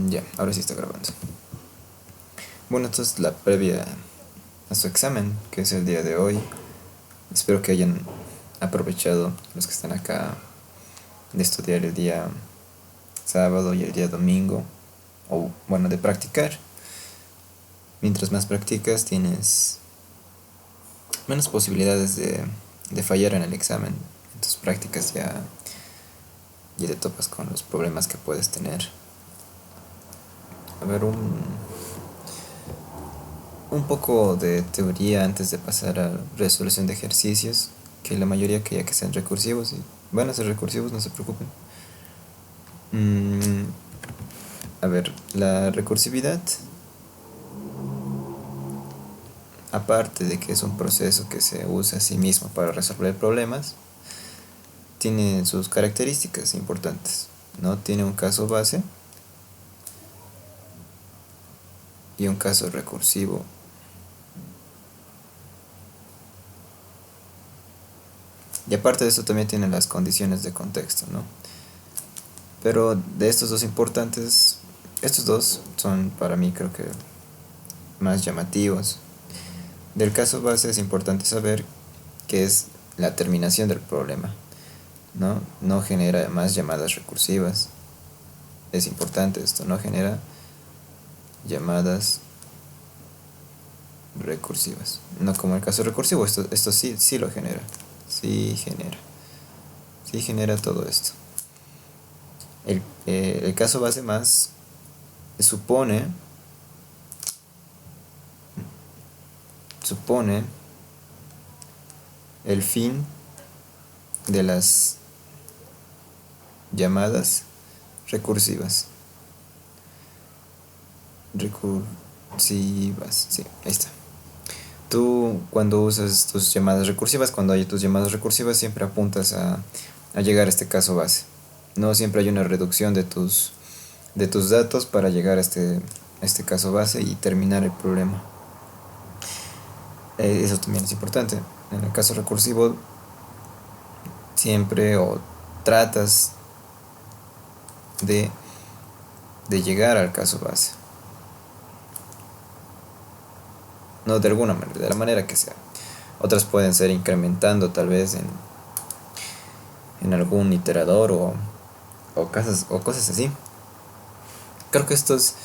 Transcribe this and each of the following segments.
Ya, ahora sí está grabando. Bueno, esto es la previa a su examen, que es el día de hoy. Espero que hayan aprovechado los que están acá de estudiar el día sábado y el día domingo, o bueno, de practicar. Mientras más practicas, tienes menos posibilidades de fallar en el examen. En tus prácticas ya te topas con los problemas que puedes tener. A ver, un poco de teoría antes de pasar a resolución de ejercicios, que la mayoría quería que sean recursivos y van a ser recursivos, no se preocupen. Mm, a ver, la recursividad, aparte de que es un proceso que se usa a sí mismo para resolver problemas, tiene sus características importantes, ¿no? Tiene un caso base y un caso recursivo. Y aparte de eso también tiene las condiciones de contexto, ¿no? Pero de estos dos importantes, estos dos son para mí creo que más llamativos. Del caso base es importante saber que es la terminación del problema, ¿no? No genera más llamadas recursivas. Es importante esto, no genera llamadas recursivas. No como el caso recursivo, esto sí lo genera. Sí genera. Sí genera todo esto. El caso base más supone supone el fin de las llamadas recursivas. Recursivas, sí, ahí está. Tú cuando usas tus llamadas recursivas, cuando hay tus llamadas recursivas, siempre apuntas a llegar a este caso base. No siempre hay una reducción de tus datos para llegar a este caso base y terminar el problema. Eso también es importante. En el caso recursivo, siempre o tratas de, de llegar al caso base. No de alguna manera, de la manera que sea. Otras pueden ser incrementando tal vez en algún iterador o cosas así. Creo que esto es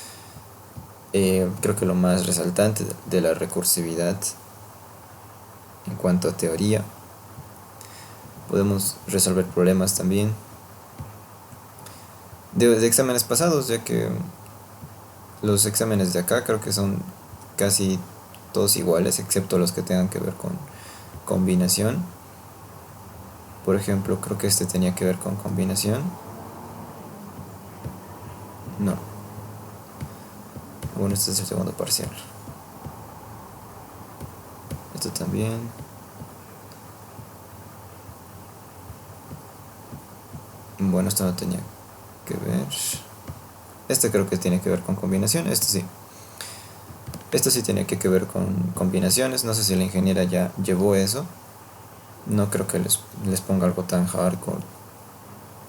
creo que lo más resaltante de la recursividad en cuanto a teoría. Podemos resolver problemas también de exámenes pasados, ya que los exámenes de acá creo que son casi todos iguales, excepto los que tengan que ver con combinación. Por ejemplo, creo que este tenía que ver con combinación. No. Bueno, este es el segundo parcial. Esto también. Bueno, esto no tenía que ver. Este creo que tiene que ver con combinación. Este sí. Esto sí tiene que ver con combinaciones. No sé si la ingeniera ya llevó eso. No creo que les ponga algo tan hardcore.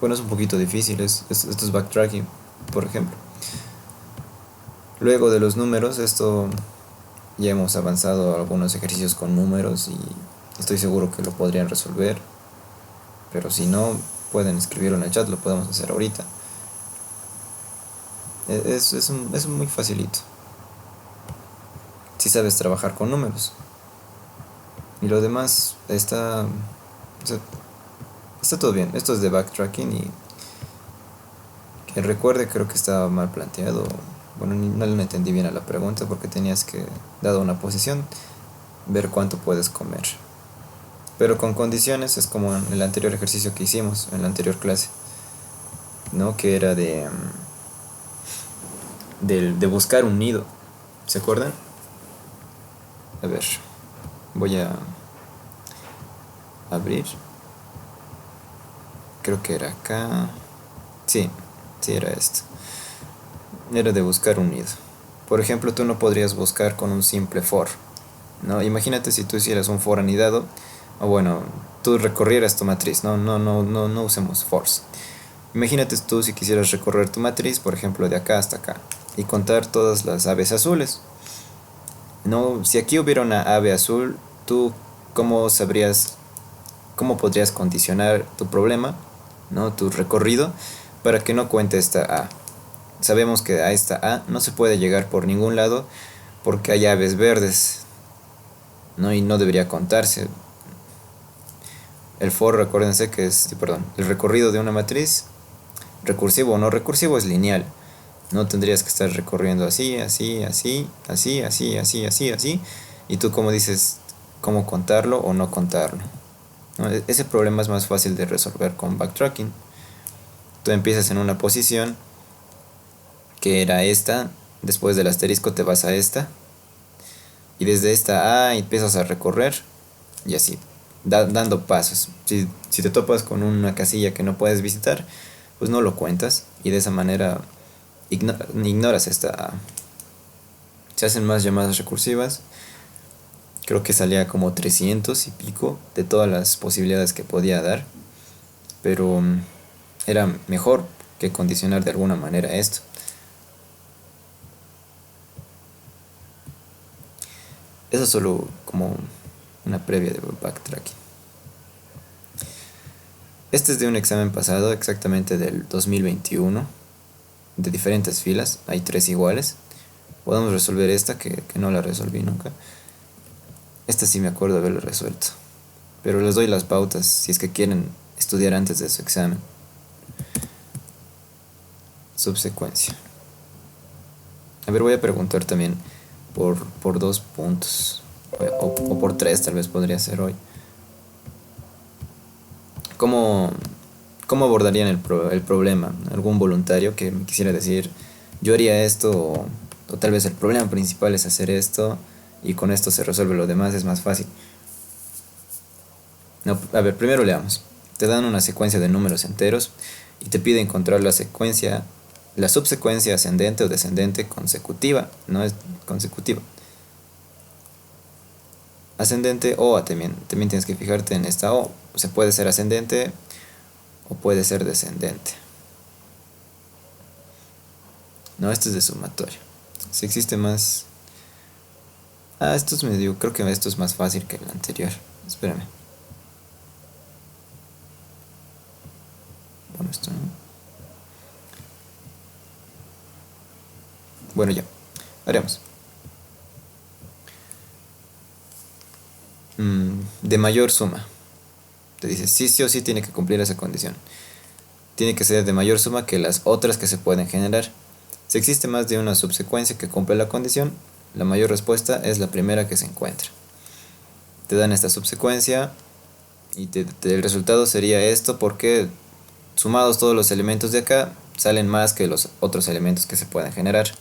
Bueno, es un poquito difícil. Esto es backtracking, por ejemplo. Luego de los números, esto ya hemos avanzado a algunos ejercicios con números y estoy seguro que lo podrían resolver. Pero si no, pueden escribirlo en el chat, lo podemos hacer ahorita. Es muy facilito. Si sabes trabajar con números. Y lo demás está, o sea, está todo bien. Esto es de backtracking y que recuerde creo que estaba mal planteado. Bueno, no le entendí bien a la pregunta porque tenías que, dado una posición, ver cuánto puedes comer. Pero con condiciones es como en el anterior ejercicio que hicimos, en la anterior clase, ¿no? Que era de buscar un nido. ¿Se acuerdan? A ver, voy a abrir. Creo que era acá. Sí, sí era esto. Era de buscar un nido. Por ejemplo, tú no podrías buscar con un simple for, ¿no? Imagínate si tú hicieras un for anidado, o bueno, tú recorrieras tu matriz, no usemos fors. Imagínate tú si quisieras recorrer tu matriz, por ejemplo, de acá hasta acá, y contar todas las aves azules. No, si aquí hubiera una ave azul, ¿tú cómo sabrías, cómo podrías condicionar tu problema, ¿no? Tu recorrido, para que no cuente esta A? Sabemos que a esta A no se puede llegar por ningún lado porque hay aves verdes, ¿no? Y no debería contarse. El for, recuérdense que es, perdón, el recorrido de una matriz, recursivo o no recursivo, es lineal. No tendrías que estar recorriendo así, así, así, así, así, así, así, así. Y tú como dices, cómo contarlo o no contarlo, ¿no? Ese problema es más fácil de resolver con backtracking. Tú empiezas en una posición que era esta, después del asterisco te vas a esta, y desde esta A empiezas a recorrer, y así, dando pasos. Si te topas con una casilla que no puedes visitar, pues no lo cuentas, y de esa manera ignoras esta A. Se hacen más llamadas recursivas. Creo que salía como 300 y pico de todas las posibilidades que podía dar, pero era mejor que condicionar de alguna manera esto. Eso solo como una previa de backtracking. Este es de un examen pasado, exactamente del 2021, de diferentes filas, hay 3 iguales. Podemos resolver esta que no la resolví nunca. Esta sí me acuerdo de haberla resuelto, pero les doy las pautas si es que quieren estudiar antes de su examen. Subsecuencia. A ver, voy a preguntar también por 2 puntos, o por 3 tal vez podría ser hoy. ¿Cómo, cómo abordarían el problema? ¿Algún voluntario que me quisiera decir, yo haría esto, o tal vez el problema principal es hacer esto, y con esto se resuelve lo demás, es más fácil? No, a ver, primero leamos. Te dan una secuencia de números enteros y te pide encontrar la subsecuencia ascendente o descendente consecutiva, no es consecutiva. Ascendente o también tienes que fijarte en esta O. Se puede ser ascendente o puede ser descendente. No, este es de sumatorio. Si existe más... Ah, esto es medio... Creo que esto es más fácil que el anterior. Espérame. Bueno, esto no. Bueno, ya. Haremos. De mayor suma. Te dice sí o sí tiene que cumplir esa condición. Tiene que ser de mayor suma que las otras que se pueden generar. Si existe más de una subsecuencia que cumple la condición, la mayor respuesta es la primera que se encuentra. Te dan esta subsecuencia y el resultado sería esto porque sumados todos los elementos de acá salen más que los otros elementos que se pueden generar.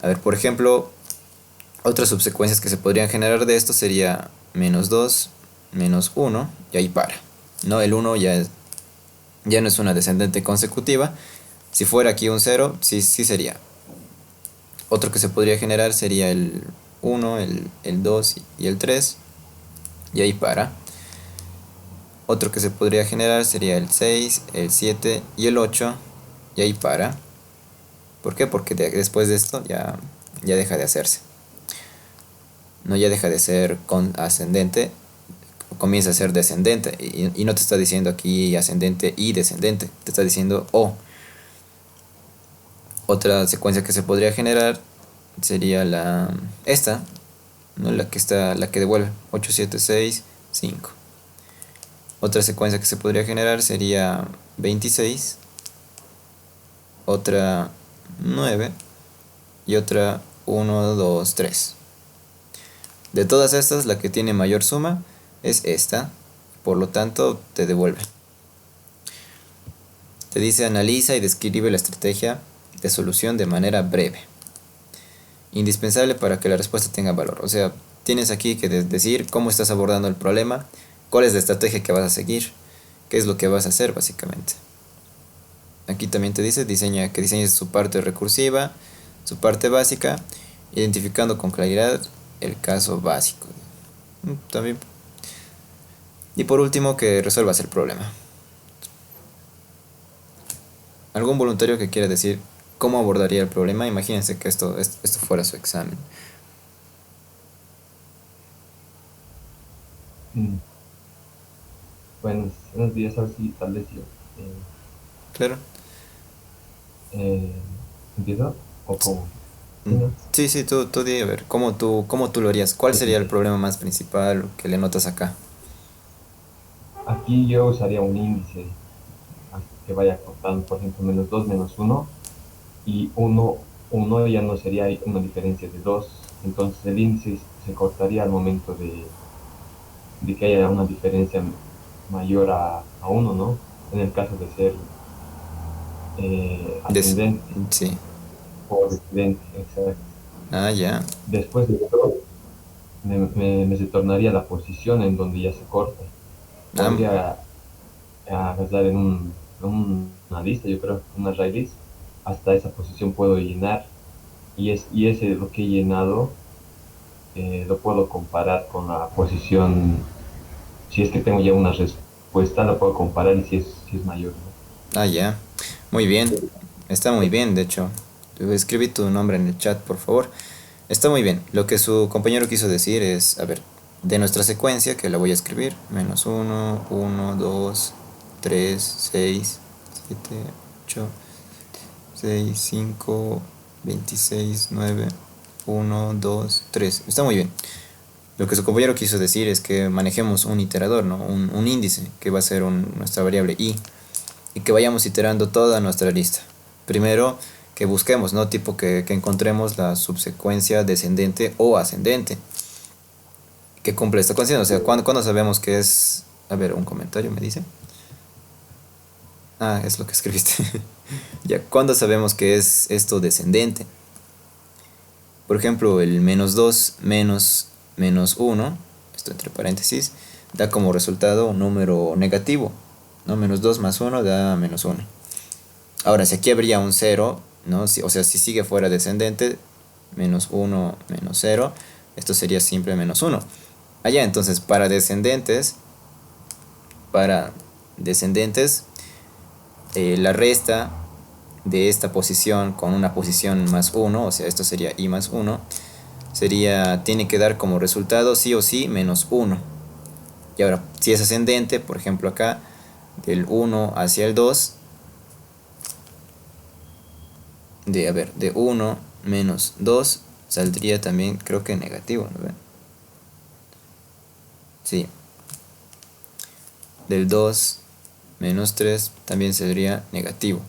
A ver, por ejemplo, otras subsecuencias que se podrían generar de esto sería menos 2, menos 1 y ahí para. No, el 1 ya no es una descendente consecutiva. Si fuera aquí un 0, sí sería. Otro que se podría generar sería el 1, el 2 y el 3 y ahí para. Otro que se podría generar sería el 6, el 7 y el 8 y ahí para. ¿Por qué? Porque después de esto ya deja de hacerse. No, ya deja de ser ascendente, comienza a ser descendente, y no te está diciendo aquí ascendente y descendente, te está diciendo O. Otra secuencia que se podría generar sería esta, ¿no? La que devuelve 8, 7, 6, 5. Otra secuencia que se podría generar sería 26, otra 9 y otra 1, 2, 3. De todas estas, la que tiene mayor suma es esta, por lo tanto te devuelve. Te dice analiza y describe la estrategia de solución de manera breve. Indispensable para que la respuesta tenga valor. O sea, tienes aquí que decir cómo estás abordando el problema, cuál es la estrategia que vas a seguir, qué es lo que vas a hacer básicamente. Aquí también te dice que diseñes su parte recursiva, su parte básica, identificando con claridad el caso básico. También. Y por último, que resuelvas el problema. algún voluntario que quiera decir cómo abordaría el problema. Imagínense que esto fuera su examen. Mm, buenos días, ahora sí, tal vez yo. Claro. Eh, ¿Empiezo? ¿O cómo? Sí, Mm, ¿no? sí, sí, tú di, a ver, ¿cómo tú lo harías? ¿Cuál sería el Eh, problema más principal que le notas acá? Aquí yo usaría un índice que vaya cortando, por ejemplo, -2 -1, y uno ya no sería una diferencia de 2. Entonces el índice se cortaría al momento de que haya una diferencia mayor a 1, ¿no? En el caso de ser Des- ascendente sí. o descendente, exacto. Ah, ya. Después de esto, me se tornaría la posición en donde ya se corta. Ah, Podría agarrar una lista, yo creo, una array list. Hasta esa posición puedo llenar, y ese lo que he llenado lo puedo comparar con la posición. Si es que tengo ya una respuesta, la puedo comparar, y si es mayor, ¿no? ah, ya. Muy bien. Está muy bien, de hecho. Escribí tu nombre en el chat, por favor. Está muy bien. Lo que su compañero quiso decir es, a ver, de nuestra secuencia, que la voy a escribir, -1, 1, 2, 3, 6, 7, 8, 6, 5, 26, 9, 1, 2, 3. Está muy bien. Lo que su compañero quiso decir es que manejemos un iterador, ¿no? Un índice, que va a ser nuestra variable i, y que vayamos iterando toda nuestra lista. Primero, que busquemos, ¿no? Tipo que encontremos la subsecuencia descendente o ascendente que cumple esta condición. O sea, ¿cuándo sabemos que es? A ver, un comentario me dice. Ah, es lo que escribiste. Ya, ¿cuándo sabemos que es esto descendente? Por ejemplo, el -2 menos 1, esto entre paréntesis, da como resultado un número negativo, ¿no? -2 más 1 da -1. Ahora, si aquí habría un 0, ¿no? O sea, si sigue fuera descendente, -1 menos 0, esto sería siempre -1. Allá, entonces, para descendentes, la resta de esta posición con una posición +1, o sea, esto sería i más 1, tiene que dar como resultado sí o sí -1. Y ahora, si es ascendente, por ejemplo acá, del 1 hacia el 2, de 1 menos 2, saldría también, creo que negativo, ¿no ven? Sí, del 2 menos 3 también sería negativo.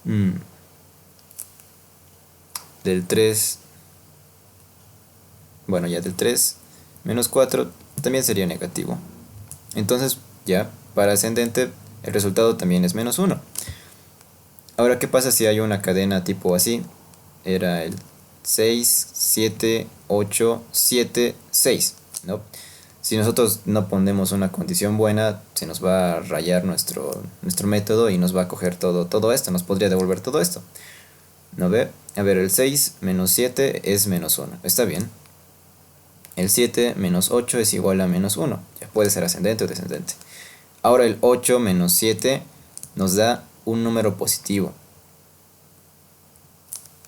Mm, Del 3, bueno, ya del 3 menos 4 también sería negativo. Entonces, ya, para ascendente, el resultado también es -1. Ahora, ¿qué pasa si hay una cadena tipo así? Era el 6 7 8 7 6, ¿no? Si nosotros no ponemos una condición buena, se nos va a rayar nuestro método y nos va a coger todo esto, nos podría devolver todo esto. ¿No ve? A ver, el 6 menos 7 es -1, está bien. El 7 menos 8 es igual a -1, ya puede ser ascendente o descendente. Ahora el 8 menos 7 nos da un número positivo.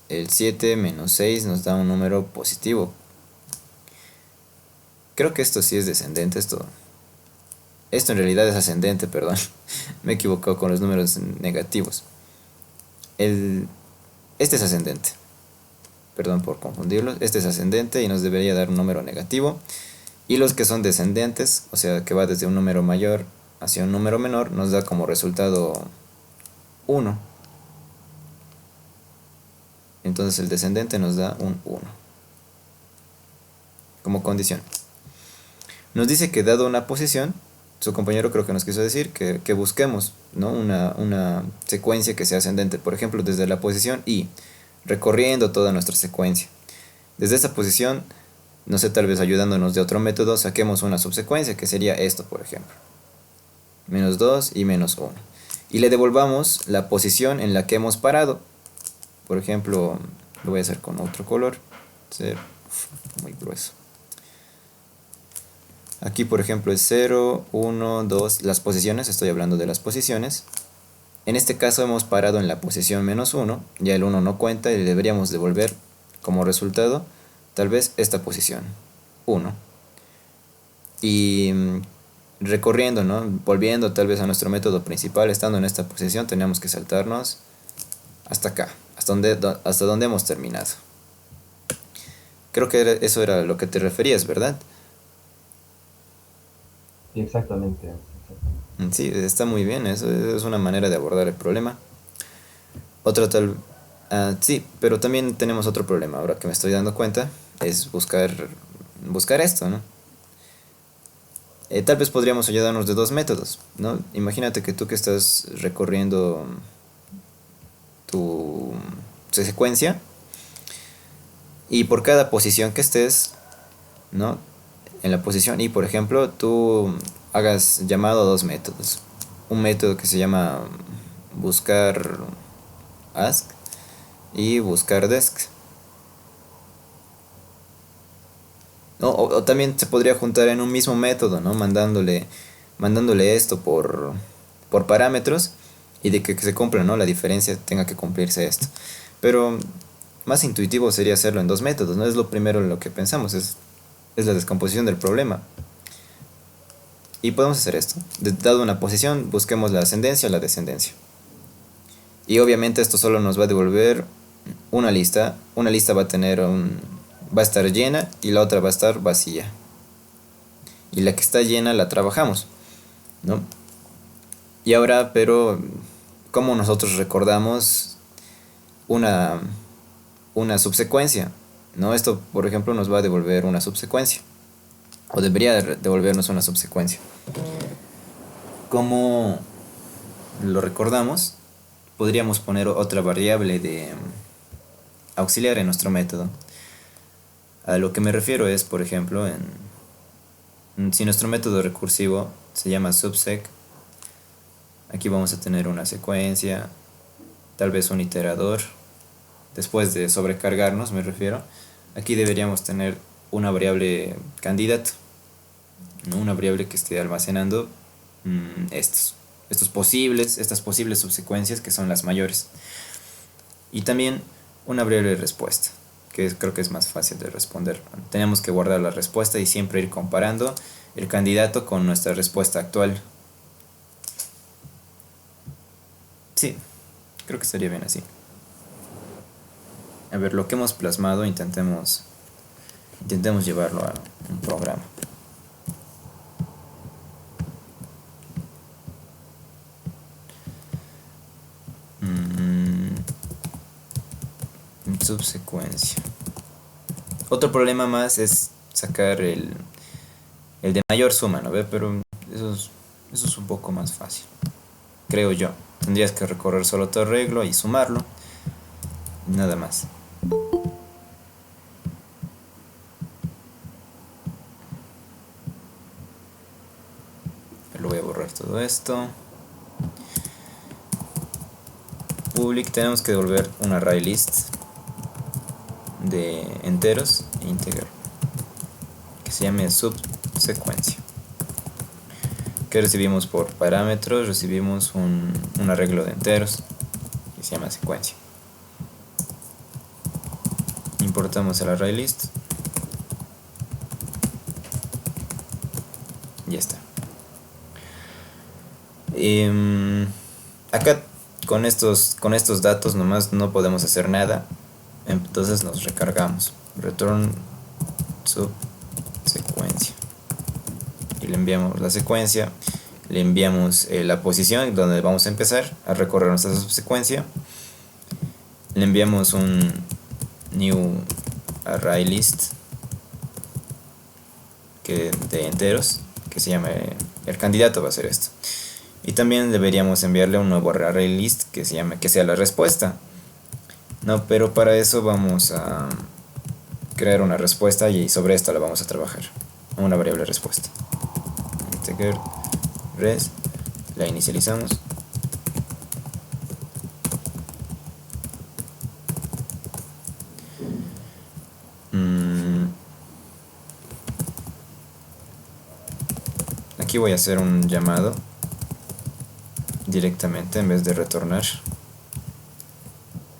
El 7 menos 6 nos da un número positivo. Creo que esto sí es descendente. Esto en realidad es ascendente, perdón. Me he equivocado con los números negativos. El, este es ascendente. Perdón por confundirlos. Este es ascendente y nos debería dar un número negativo. Y los que son descendentes, o sea que va desde un número mayor hacia un número menor, nos da como resultado 1. Entonces el descendente nos da un 1 como condición. Nos dice que dado una posición, su compañero creo que nos quiso decir que busquemos, ¿no? una secuencia que sea ascendente, por ejemplo, desde la posición i, recorriendo toda nuestra secuencia. Desde esa posición, no sé, tal vez ayudándonos de otro método, saquemos una subsecuencia, que sería esto, por ejemplo. -2 y -1. Y le devolvamos la posición en la que hemos parado. Por ejemplo, lo voy a hacer con otro color. Ser muy grueso. Aquí, por ejemplo, es 0, 1, 2. Las posiciones, estoy hablando de las posiciones. En este caso hemos parado en la posición -1, ya el 1 no cuenta y le deberíamos devolver como resultado tal vez esta posición, 1. Y recorriendo, ¿no? Volviendo tal vez a nuestro método principal, estando en esta posición, tenemos que saltarnos hasta acá, hasta donde hemos terminado. Creo que eso era lo que te referías, ¿verdad? Sí, exactamente, exactamente. Sí, está muy bien, eso es una manera de abordar el problema. Otra tal... sí, pero también tenemos otro problema, ahora que me estoy dando cuenta, es buscar esto, ¿no? Tal vez podríamos ayudarnos de dos métodos, ¿no? Imagínate que tú que estás recorriendo tu secuencia y por cada posición que estés, ¿no? En la posición y, por ejemplo, tú hagas llamado a dos métodos. Un método que se llama buscar ask y buscar desk. ¿No? O también se podría juntar en un mismo método, ¿no? Mandándole esto por parámetros y de que se cumpla, ¿no? La diferencia tenga que cumplirse esto. Pero más intuitivo sería hacerlo en dos métodos, ¿no? Es lo primero en lo que pensamos, es la descomposición del problema. Y podemos hacer esto. Dado una posición, busquemos la ascendencia o la descendencia. Y obviamente esto solo nos va a devolver una lista. Una lista va a estar llena y la otra va a estar vacía. Y la que está llena la trabajamos, ¿no? Y ahora, pero, ¿cómo nosotros recordamos una, una subsecuencia? ¿No? Esto, por ejemplo, nos va a devolver una subsecuencia. O debería devolvernos una subsecuencia. ¿Cómo lo recordamos? Podríamos poner otra variable de auxiliar en nuestro método. A lo que me refiero es, por ejemplo, si nuestro método recursivo se llama subsec, aquí vamos a tener una secuencia, tal vez un iterador. Después de sobrecargarnos, me refiero, aquí deberíamos tener una variable candidato, ¿no? Una variable que esté almacenando estas posibles subsecuencias que son las mayores. Y también una variable de respuesta, creo que es más fácil de responder. Tenemos que guardar la respuesta y siempre ir comparando el candidato con nuestra respuesta actual. Sí, creo que estaría bien así. A ver, lo que hemos plasmado, intentemos llevarlo a un programa. Subsecuencia. Otro problema más es sacar el de mayor suma, ¿no ve? Pero eso es un poco más fácil, creo yo. Tendrías que recorrer solo tu arreglo y sumarlo, y nada más. Lo voy a borrar todo esto. Public, tenemos que devolver un array list de enteros e integer que se llame subsecuencia. Que recibimos por parámetros, recibimos un arreglo de enteros que se llama secuencia. Importamos el array list. Ya está. Acá con estos datos nomás no podemos hacer nada. Entonces nos recargamos. Return subsecuencia. Y le enviamos la secuencia. Le enviamos la posición donde vamos a empezar a recorrer nuestra subsecuencia. Le enviamos un new array list de enteros que se llama el candidato, va a ser esto. Y también deberíamos enviarle un nuevo array list que sea la respuesta. No, pero para eso vamos a crear una respuesta y sobre esto la vamos a trabajar. Una variable respuesta. Integer res, la inicializamos. Aquí voy a hacer un llamado directamente en vez de retornar.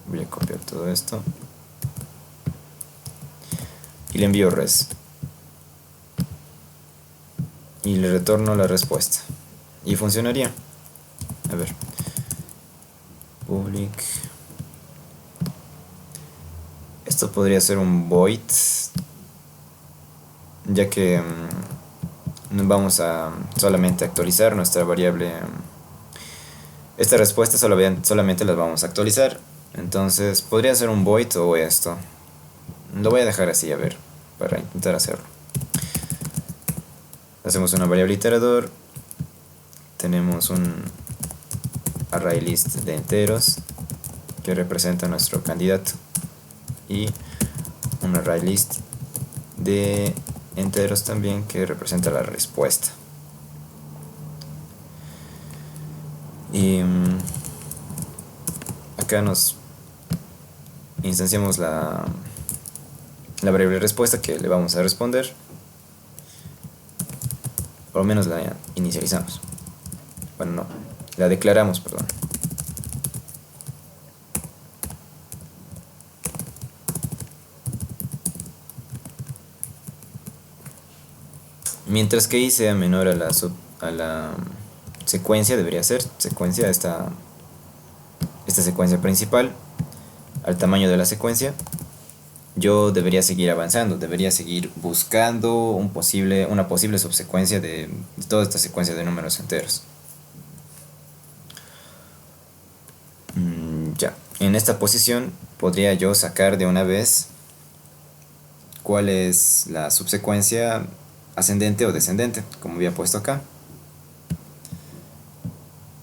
Voy a copiar todo esto y le envío res y le retorno la respuesta y funcionaría. A ver, public, esto podría ser un void, ya que vamos a solamente actualizar nuestra variable. Esta respuesta solamente las vamos a actualizar, entonces podría ser un void o esto. Lo voy a dejar así, a ver, para intentar hacerlo. Hacemos una variable iterador, tenemos un array list de enteros que representa nuestro candidato y un array list de enteros también que representa la respuesta. Y acá nos instanciamos la variable respuesta que le vamos a responder. Por lo menos la inicializamos. Bueno, no, la declaramos, perdón. Mientras que i sea menor a la secuencia, debería ser secuencia, esta secuencia principal, al tamaño de la secuencia, yo debería seguir avanzando, debería seguir buscando una posible subsecuencia de toda esta secuencia de números enteros. Ya, en esta posición podría yo sacar de una vez cuál es la subsecuencia ascendente o descendente, como había puesto acá,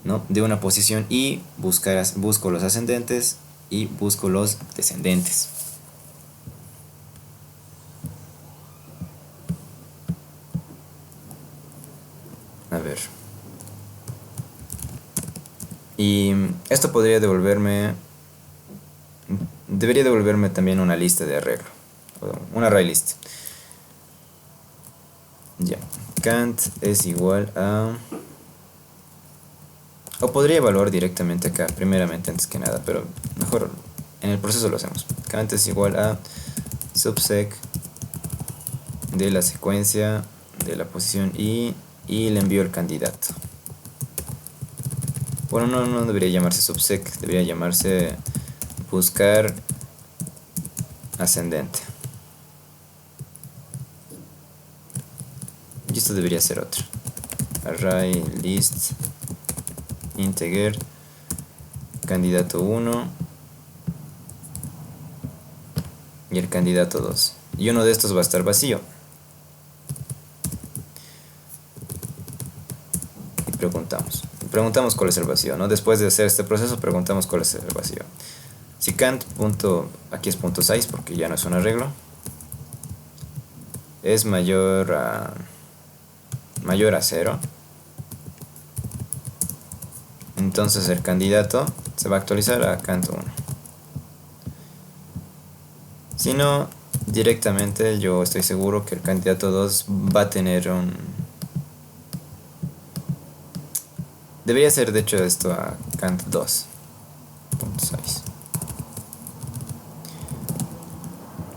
¿no? De una posición y busco los ascendentes y busco los descendentes. A ver. Y esto debería devolverme también una lista de arreglo, un array list. Ya, cant es igual a, o podría evaluar directamente acá, primeramente antes que nada, pero mejor en el proceso lo hacemos. Cant es igual a subsec de la secuencia de la posición y le envío el candidato. Bueno, no debería llamarse subsec, debería llamarse buscar ascendente. Y esto debería ser otro. Array list integer candidato 1 y el candidato 2. Y uno de estos va a estar vacío. Y preguntamos cuál es el vacío, ¿no? Después de hacer este proceso preguntamos cuál es el vacío. Si cant aquí es punto size porque ya no es un arreglo, es mayor a 0, entonces el candidato se va a actualizar a cant 1. Si no, directamente yo estoy seguro que el candidato 2 va a tener debería ser de hecho esto a cant 2.size,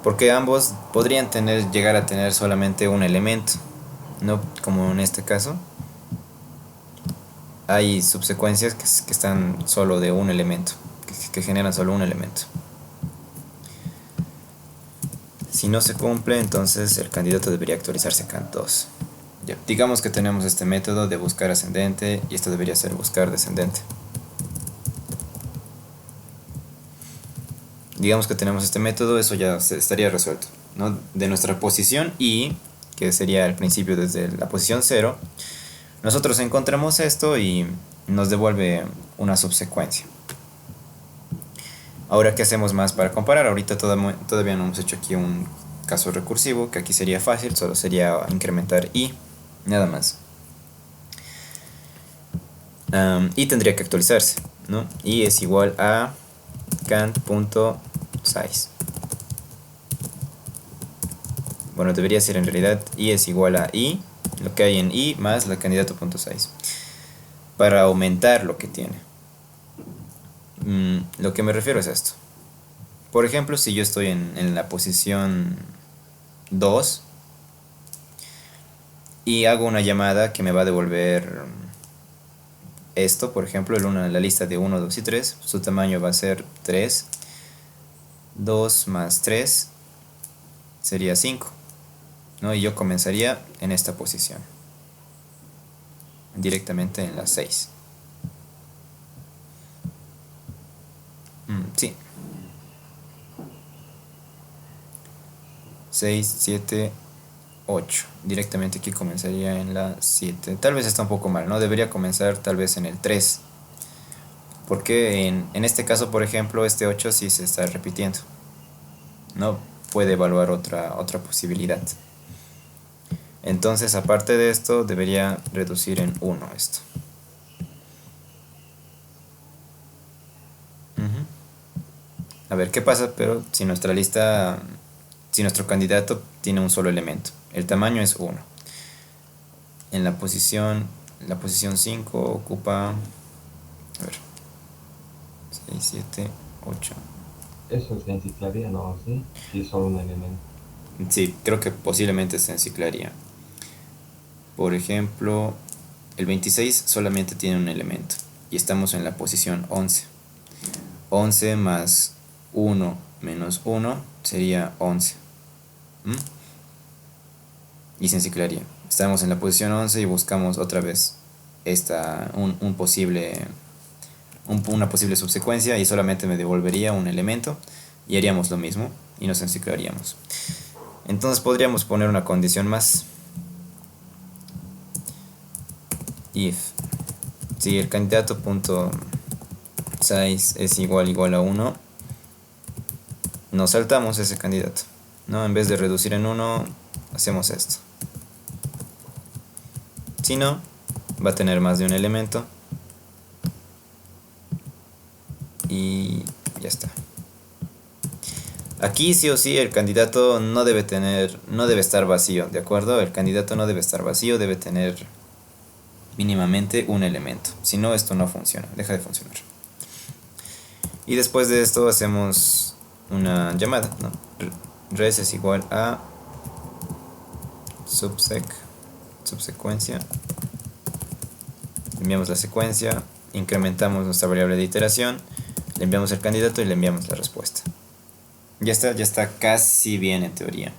porque ambos podrían llegar a tener solamente un elemento, no como en este caso. Hay subsecuencias que están solo de un elemento, que generan solo un elemento. Si no se cumple, entonces el candidato debería actualizarse a cant 2. Ya, digamos que tenemos este método de buscar ascendente y esto debería ser buscar descendente. Digamos que tenemos este método, eso ya estaría resuelto, ¿no? De nuestra posición i, que sería al principio desde la posición 0, nosotros encontramos esto y nos devuelve una subsecuencia. Ahora, ¿qué hacemos más para comparar? Ahorita todavía no hemos hecho aquí un caso recursivo, que aquí sería fácil, solo sería incrementar i, nada más. Y tendría que actualizarse, ¿no? Y es igual a cant.size. Bueno, debería ser en realidad i es igual a i, lo que hay en i más la candidato.size. para aumentar lo que tiene. Lo que me refiero es esto. Por ejemplo, si yo estoy en la posición 2 y hago una llamada que me va a devolver esto, por ejemplo, la lista de 1, 2 y 3, su tamaño va a ser 3, 2 más 3 sería 5, ¿no? Y yo comenzaría en esta posición, directamente en la 6. Sí. 6, 7, 8. Directamente aquí comenzaría en la 7. Tal vez está un poco mal, ¿no? Debería comenzar tal vez en el 3. Porque en este caso, por ejemplo, este 8 sí se está repitiendo. No puede evaluar otra posibilidad. Entonces, aparte de esto, debería reducir en 1 esto. A ver qué pasa, pero si nuestra lista, si nuestro candidato tiene un solo elemento, el tamaño es 1. En la posición 5 ocupa, a ver, 6, 7, 8. Eso se enciclaría, ¿no? Sí, si es solo un elemento. Sí, creo que posiblemente se enciclaría. Por ejemplo, el 26 solamente tiene un elemento y estamos en la posición 11. 11 más 1 menos 1 sería 11. Y se enciclaría. Estamos en la posición 11 y buscamos otra vez una posible subsecuencia y solamente me devolvería un elemento y haríamos lo mismo y nos enciclaríamos. Entonces podríamos poner una condición más. If si el candidato punto size es igual a 1, nos saltamos ese candidato, ¿no? En vez de reducir en 1, hacemos esto. Si no, va a tener más de un elemento y ya está. Aquí sí o sí el candidato no debe estar vacío, ¿de acuerdo? El candidato no debe estar vacío, debe tener mínimamente un elemento. Si no, esto no funciona, deja de funcionar. Y después de esto hacemos una llamada, ¿no? Res es igual a subsecuencia. Enviamos la secuencia, incrementamos nuestra variable de iteración, le enviamos el candidato y le enviamos la respuesta. Ya está casi bien en teoría.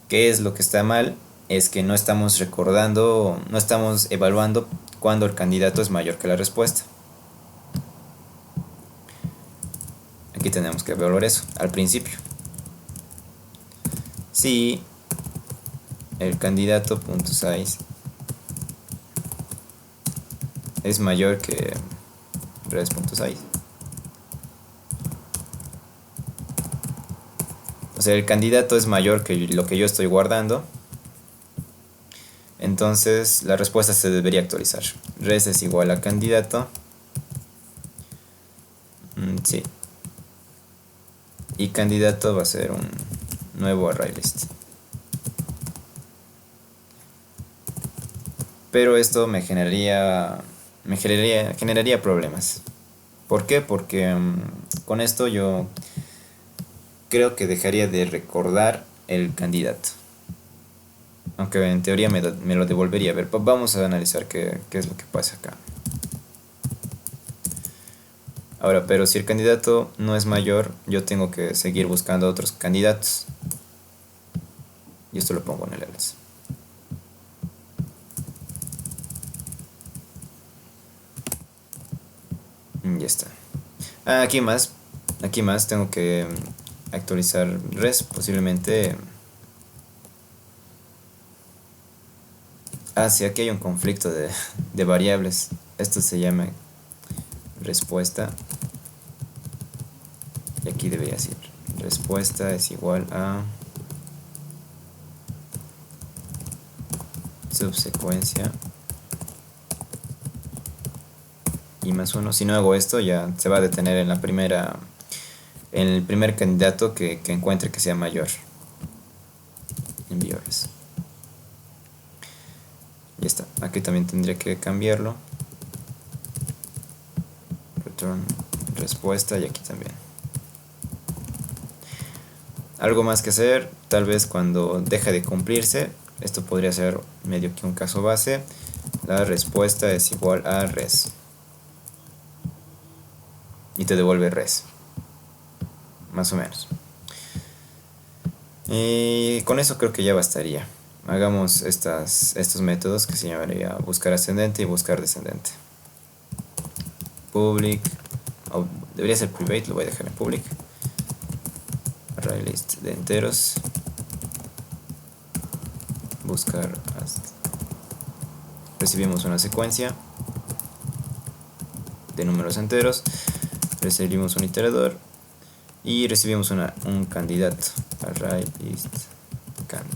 ¿Qué es lo que está mal? Es que no estamos recordando, no estamos evaluando cuando el candidato es mayor que la respuesta. Aquí tenemos que evaluar eso al principio. Si el candidato punto size es mayor que res.size, o sea, el candidato es mayor que lo que yo estoy guardando, entonces la respuesta se debería actualizar. Res es igual a candidato. Sí. Y candidato va a ser un nuevo array list. Pero esto generaría problemas. ¿Por qué? Porque con esto yo creo que dejaría de recordar el candidato. Aunque en teoría me lo devolvería. A ver, vamos a analizar qué es lo que pasa acá. Ahora, pero si el candidato no es mayor, yo tengo que seguir buscando otros candidatos. Y esto lo pongo en el else. Ya está. Aquí más tengo que actualizar res, posiblemente. Sí, aquí hay un conflicto de variables. Esto se llama respuesta. Y aquí debería decir respuesta es igual a subsecuencia y más 1. Si no hago esto, ya se va a detener en el primer candidato que encuentre que sea mayor. Enviarles. Ya está. Aquí también tendría que cambiarlo. return respuesta, y aquí también. Algo más que hacer, tal vez cuando deja de cumplirse, esto podría ser medio que un caso base, la respuesta es igual a res y te devuelve res, más o menos. Y con eso creo que ya bastaría. Hagamos estos métodos que se llamaría buscar ascendente y buscar descendente. Public, debería ser private, lo voy a dejar en public. Array list de enteros. Buscar recibimos una secuencia de números enteros, recibimos un iterador y recibimos un candidato. Array list cand.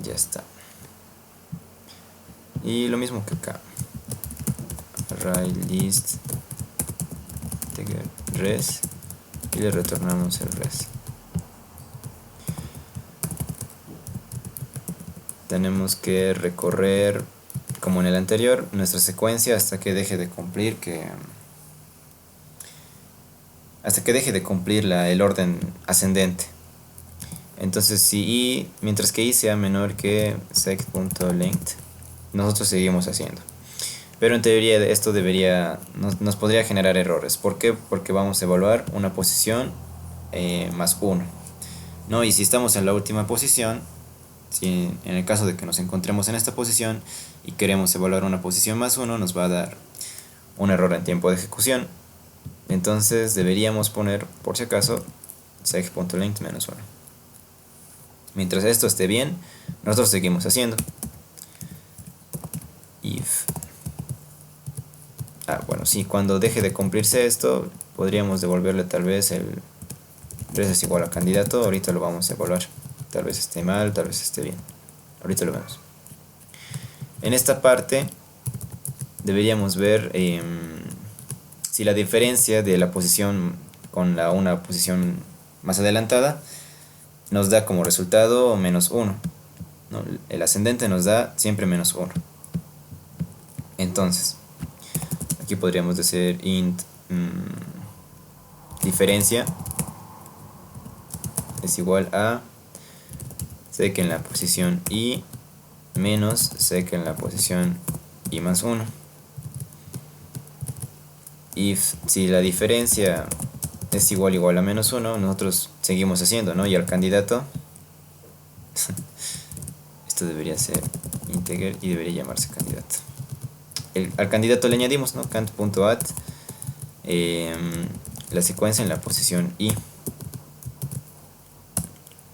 Ya está. Y lo mismo que acá. Array list res y le retornamos el res. Tenemos que recorrer, como en el anterior, nuestra secuencia hasta que deje de cumplir el orden ascendente. Entonces si mientras que i sea menor que sec.length, nosotros seguimos haciendo. Pero en teoría esto nos podría generar errores. ¿Por qué? Porque vamos a evaluar una posición más 1, ¿no? Y si estamos en la última posición, si en el caso de que nos encontremos en esta posición y queremos evaluar una posición más 1, nos va a dar un error en tiempo de ejecución. Entonces deberíamos poner, por si acaso, sec.length menos 1. Mientras esto esté bien, nosotros seguimos haciendo. If bueno, sí, cuando deje de cumplirse esto, podríamos devolverle tal vez el res es igual a candidato. Ahorita lo vamos a evaluar. Tal vez esté mal, tal vez esté bien. Ahorita lo vemos. En esta parte deberíamos ver si la diferencia de la posición con una posición más adelantada nos da como resultado menos 1, ¿no? El ascendente nos da siempre menos 1. Entonces, aquí podríamos decir int diferencia es igual a sec en la posición i menos sec en la posición i más 1. If si la diferencia es igual a menos 1, nosotros seguimos haciendo, ¿no? Y al candidato esto debería ser integer y debería llamarse candidato. Al candidato le añadimos, ¿no? cand.add la secuencia en la posición i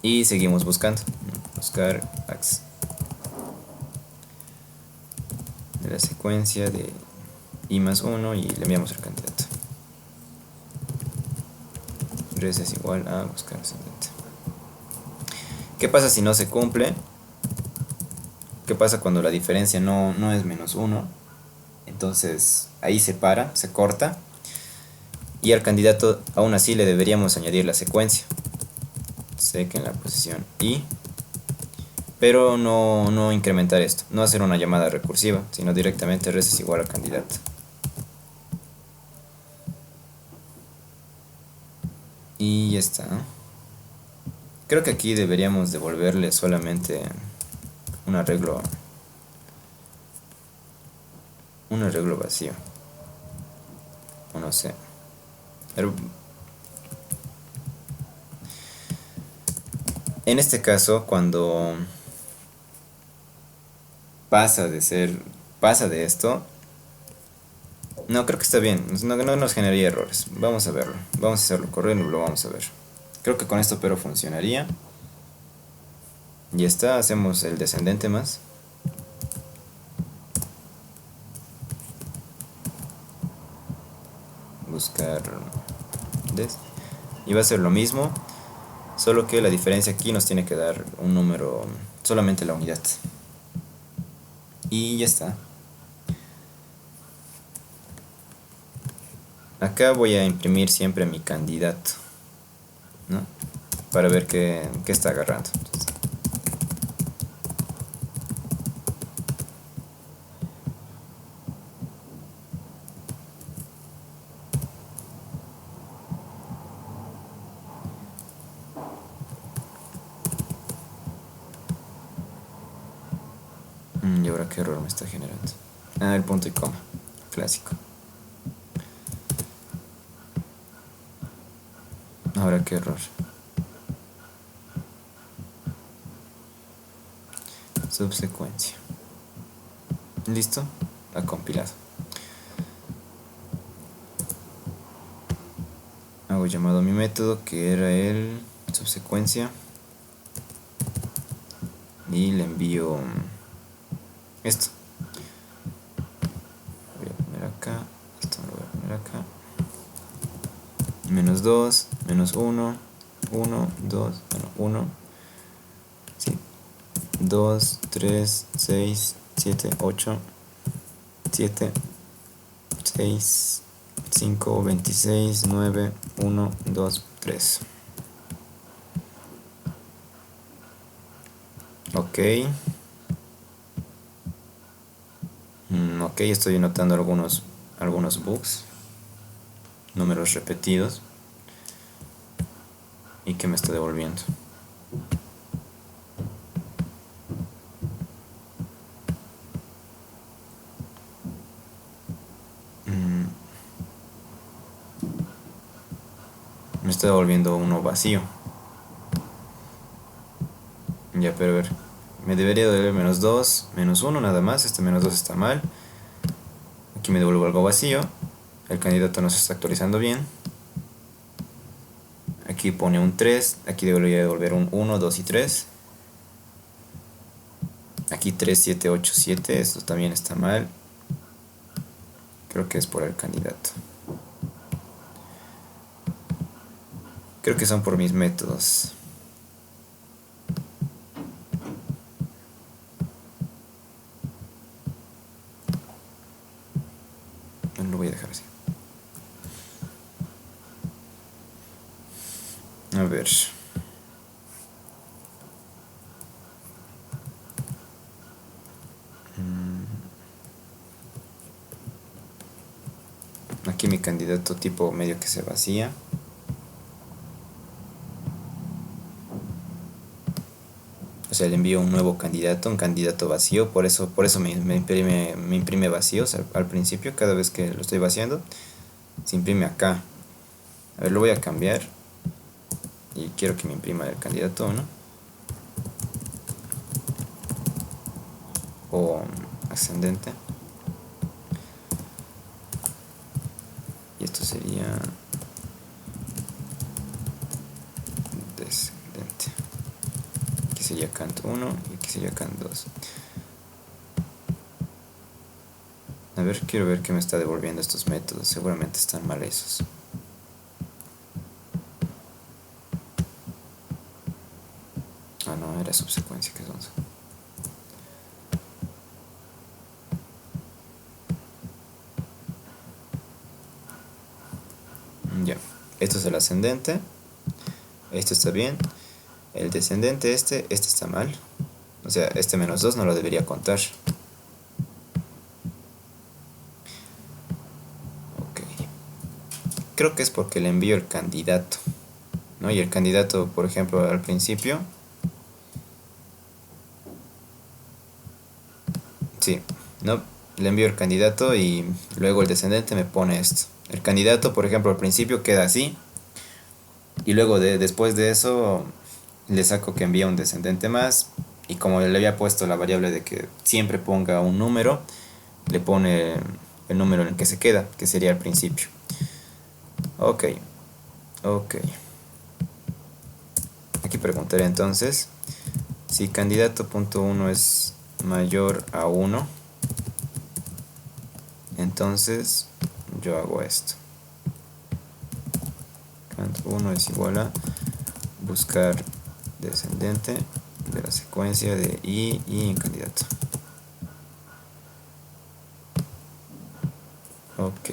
y seguimos buscando, buscar ax de la secuencia de i más 1 y le enviamos el candidato. Res es igual a buscar ascendente. ¿Qué pasa si no se cumple? ¿Qué pasa cuando la diferencia no es menos 1? Entonces ahí se para, se corta, y al candidato aún así le deberíamos añadir la secuencia sec en la posición i, pero no incrementar esto, no hacer una llamada recursiva, sino directamente res es igual al candidato. Y ya está. Creo que aquí deberíamos devolverle solamente un arreglo vacío, o no sé. Pero en este caso, cuando pasa de esto, no, creo que está bien, no nos generaría errores. Vamos a verlo, vamos a hacerlo correr y lo vamos a ver. Creo que con esto pero funcionaría. Ya está, hacemos el descendente más. Buscar y va a ser lo mismo, solo que la diferencia aquí nos tiene que dar un número, solamente la unidad. Y ya está. Acá voy a imprimir siempre mi candidato, ¿no? para ver qué está agarrando. ¿Y ahora qué error me está generando? Ah, el punto y coma, clásico. Ahora qué error. Subsecuencia. Listo, ha compilado. Hago llamado a mi método que era el subsecuencia y le envío esto. Voy a poner acá, esto lo voy a poner acá. Menos 2, menos 1, 1, 2, bueno, 1, sí, 2, 3, 6, 7, 8, 7, 6, 5, 26, 9, 1, 2, 3. Ok. Ok, estoy notando algunos bugs, números repetidos, y que me está devolviendo. Me está devolviendo uno vacío. Ya, pero a ver, me debería devolver menos 2, menos 1 nada más. Este menos 2 está mal. Aquí me devuelvo algo vacío. El candidato no se está actualizando bien. Aquí pone un 3. Aquí debería devolver un 1, 2 y 3. Aquí 3, 7, 8, 7. Esto también está mal. Creo que es por el candidato. Creo que son por mis métodos. Lo voy a dejar así. A ver. Aquí mi candidato tipo medio que se vacía. O sea, le envío un nuevo candidato, un candidato vacío. Por eso me imprime vacío. O sea, al principio, cada vez que lo estoy vaciando, se imprime acá. A ver, lo voy a cambiar. Y quiero que me imprima el candidato 1. O ascendente. Y esto sería descendente. Aquí sería cant 1 y aquí sería cant 2. A ver, quiero ver qué me está devolviendo estos métodos. Seguramente están mal esos. Ah, no, era subsecuencia, que son. Ya, esto es el ascendente. Esto está bien. El descendente este está mal. O sea, este menos 2 no lo debería contar. Ok. Creo que es porque le envío el candidato, ¿no? Y el candidato, por ejemplo, al principio. Sí, ¿no? Le envío el candidato y luego el descendente me pone esto. El candidato, por ejemplo, al principio queda así. Y luego después de eso le saco que envía un descendente más. Y como le había puesto la variable de que siempre ponga un número, le pone el número en el que se queda, que sería al principio. Ok, ok. Aquí preguntaré entonces si candidato.1 es mayor a 1. Entonces yo hago esto. Cant1 es igual a buscar descendente de la secuencia de i y en candidato. Ok.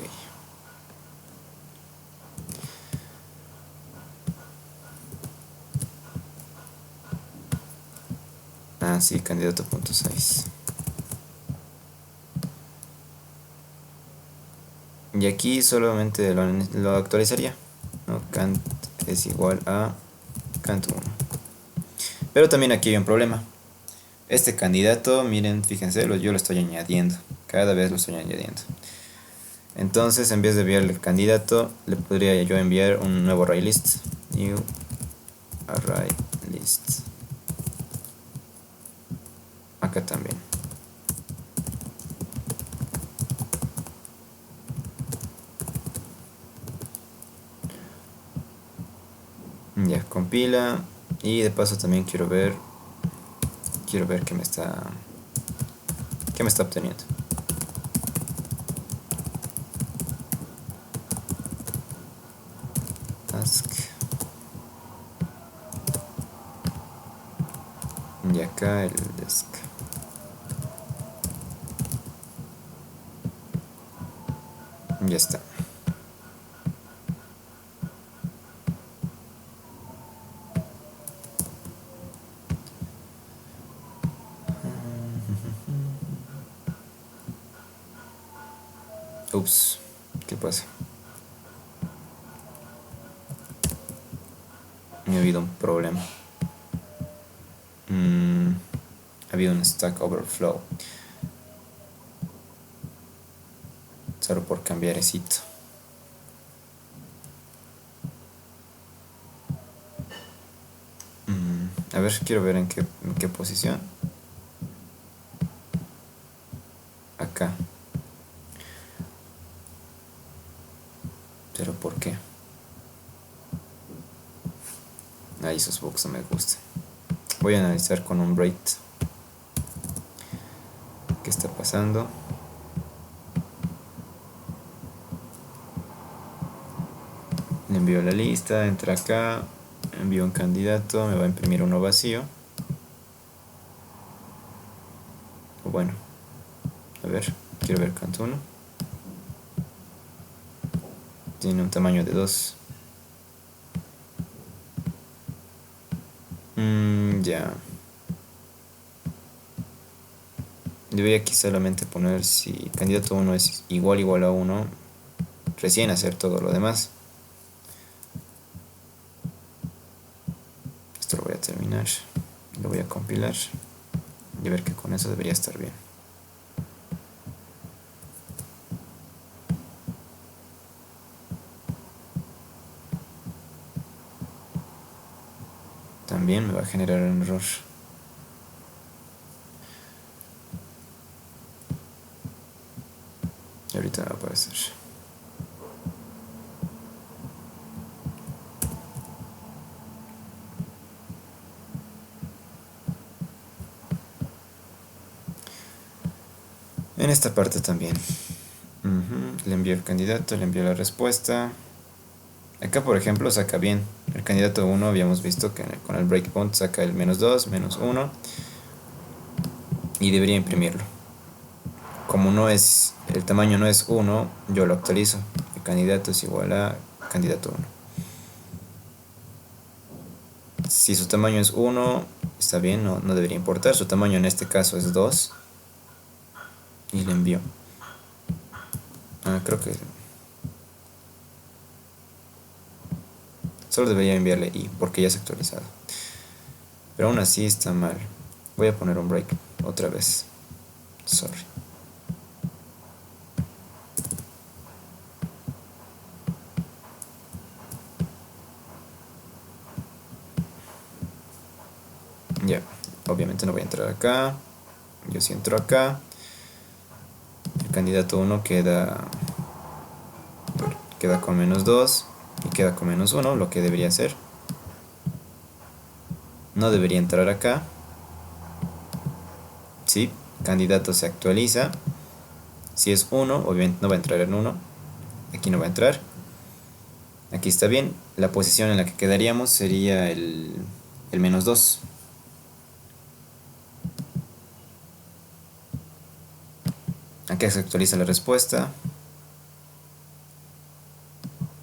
Ah, sí, candidato punto 6. Y aquí solamente lo actualizaría, ¿no? Cant es igual a cant1. Pero también aquí hay un problema. Este candidato, miren, fíjense, yo lo estoy añadiendo. Cada vez lo estoy añadiendo. Entonces, en vez de enviarle el candidato, le podría yo enviar un nuevo array list. New array list. Acá también. Ya, compila. Y de paso también quiero ver qué me está obteniendo. Task. Y acá el desk. Ya está. Ups, ¿qué pasa? Me ha habido un problema. Ha habido un Stack Overflow. Solo por cambiar ese hito. A ver, quiero ver en qué posición. Acá. Pero ¿por qué? Ahí esos bugs no me gustan. Voy a analizar con un braid qué está pasando. Le envío la lista, entra acá, envío un candidato, me va a imprimir uno vacío. O bueno, a ver, quiero ver cant1. Tiene un tamaño de 2. Ya. Debería aquí solamente poner si candidato 1 es igual a 1. Recién hacer todo lo demás. Esto lo voy a terminar. Lo voy a compilar. Y a ver que con eso debería estar bien. También me va a generar un error. Y ahorita va a aparecer. En esta parte también. Le envío el candidato, le envío la respuesta. Acá por ejemplo saca bien. El candidato 1 habíamos visto que con el breakpoint saca el -2, -1. Y debería imprimirlo. Como el tamaño no es 1, yo lo actualizo. El candidato es igual a candidato 1. Si su tamaño es 1, está bien, no debería importar. Su tamaño en este caso es 2. Y le envío. Creo que solo debería enviarle i, porque ya se ha actualizado. Pero aún así está mal. Voy a poner un break otra vez. Sorry. Ya, obviamente no voy a entrar acá. Yo sí entro acá. El candidato 1 queda con -2 y queda con -1, lo que debería ser. No debería entrar acá. Sí, candidato se actualiza. Si es 1, obviamente no va a entrar en 1. Aquí no va a entrar. Aquí está bien. La posición en la que quedaríamos sería el -2. Aquí se actualiza la respuesta.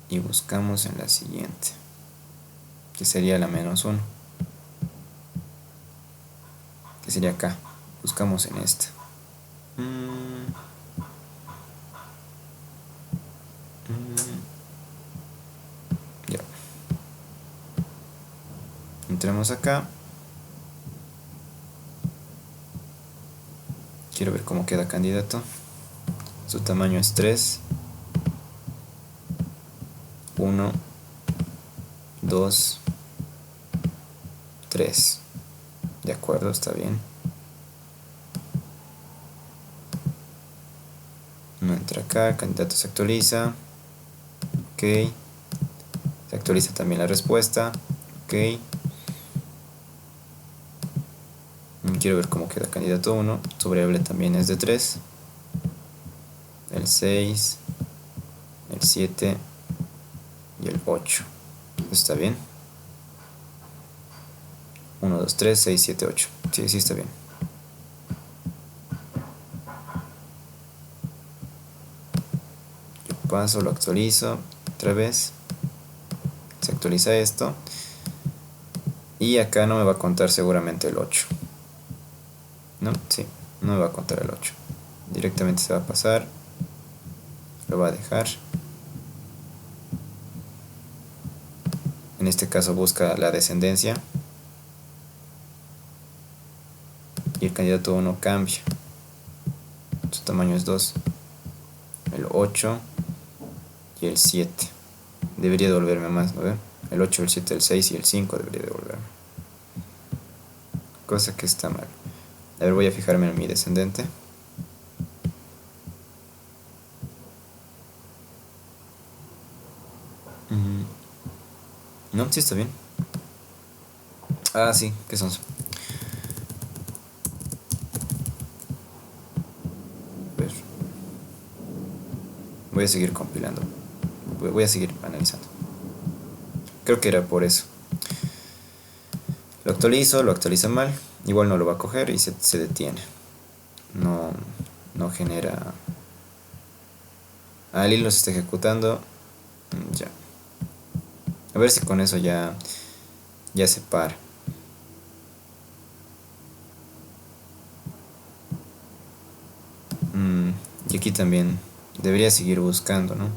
Y buscamos en la siguiente, que sería la -1. que sería acá. Buscamos en esta. Mm, ya. Entramos acá. Quiero ver cómo queda candidato. Su tamaño es 3. 1, 2, 3. De acuerdo, está bien. No entra acá, candidato se actualiza. Ok. Se actualiza también la respuesta. Ok. Quiero ver cómo queda candidato 1. Su variable también es de 3. El 6, el 7 y el 8. ¿Está bien? 1, 2, 3, 6, 7, 8. Sí, sí está bien. Yo paso, lo actualizo otra vez. Se actualiza esto. Y acá no me va a contar seguramente el 8. ¿No? Sí, no me va a contar el 8. Directamente se va a pasar. Lo va a dejar. En este caso busca la descendencia. Y el candidato 1 cambia. Su tamaño es 2. El 8 y el 7. Debería devolverme más, ¿no ven? El 8, el 7, el 6 y el 5 debería devolverme. Cosa que está mal. A ver, voy a fijarme en mi descendente. No, sí está bien. Ah, sí, ¿qué son? A ver. Voy a seguir compilando. Voy a seguir analizando. Creo que era por eso. Lo actualiza mal. Igual no lo va a coger y se detiene. No, no genera. Ah, el hilo se está ejecutando. Ya. A ver si con eso ya se para. Y aquí también debería seguir buscando, ¿no?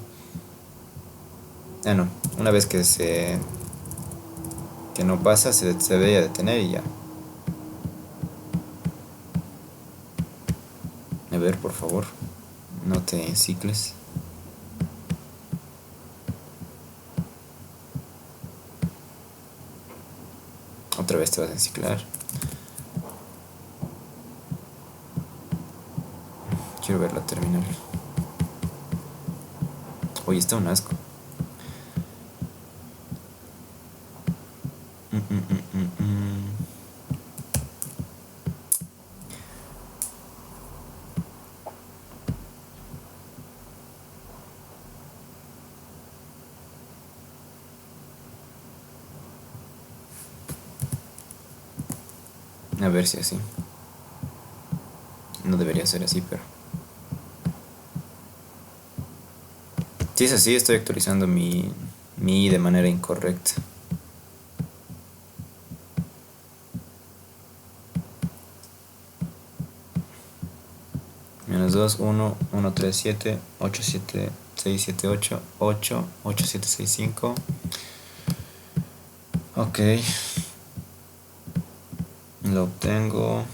Ah, no. Una vez que no pasa, se debería detener y ya. A ver, por favor, no te cicles. Otra vez te vas a enciclar. Quiero ver la terminal. Oye, está un asco. A ver si así. No debería ser así, pero... Si es así, estoy actualizando mi I de manera incorrecta. -2, 1, 1, 3, 7, 8, 7, 6, 7, 8, 8, 8, 7, 6, 5. Ok. Lo obtengo.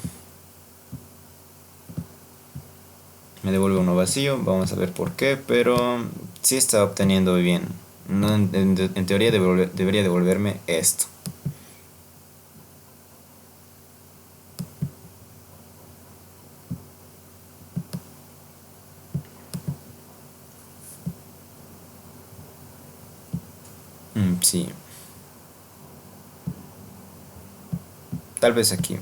Me devuelve uno vacío. Vamos a ver por qué. Pero sí está obteniendo bien. No, en teoría debería devolverme esto. Sí. Tal vez aquí.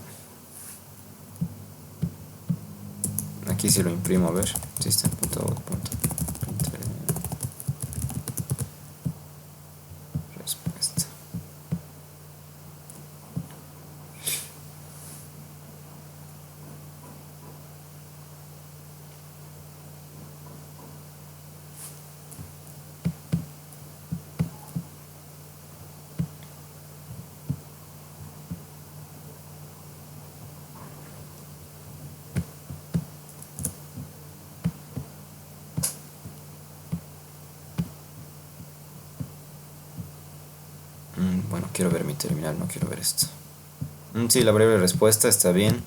Aquí si lo imprimo, a ver. System.out. Respuesta. quiero ver mi terminal, no quiero ver esto. Sí, la variable respuesta está bien.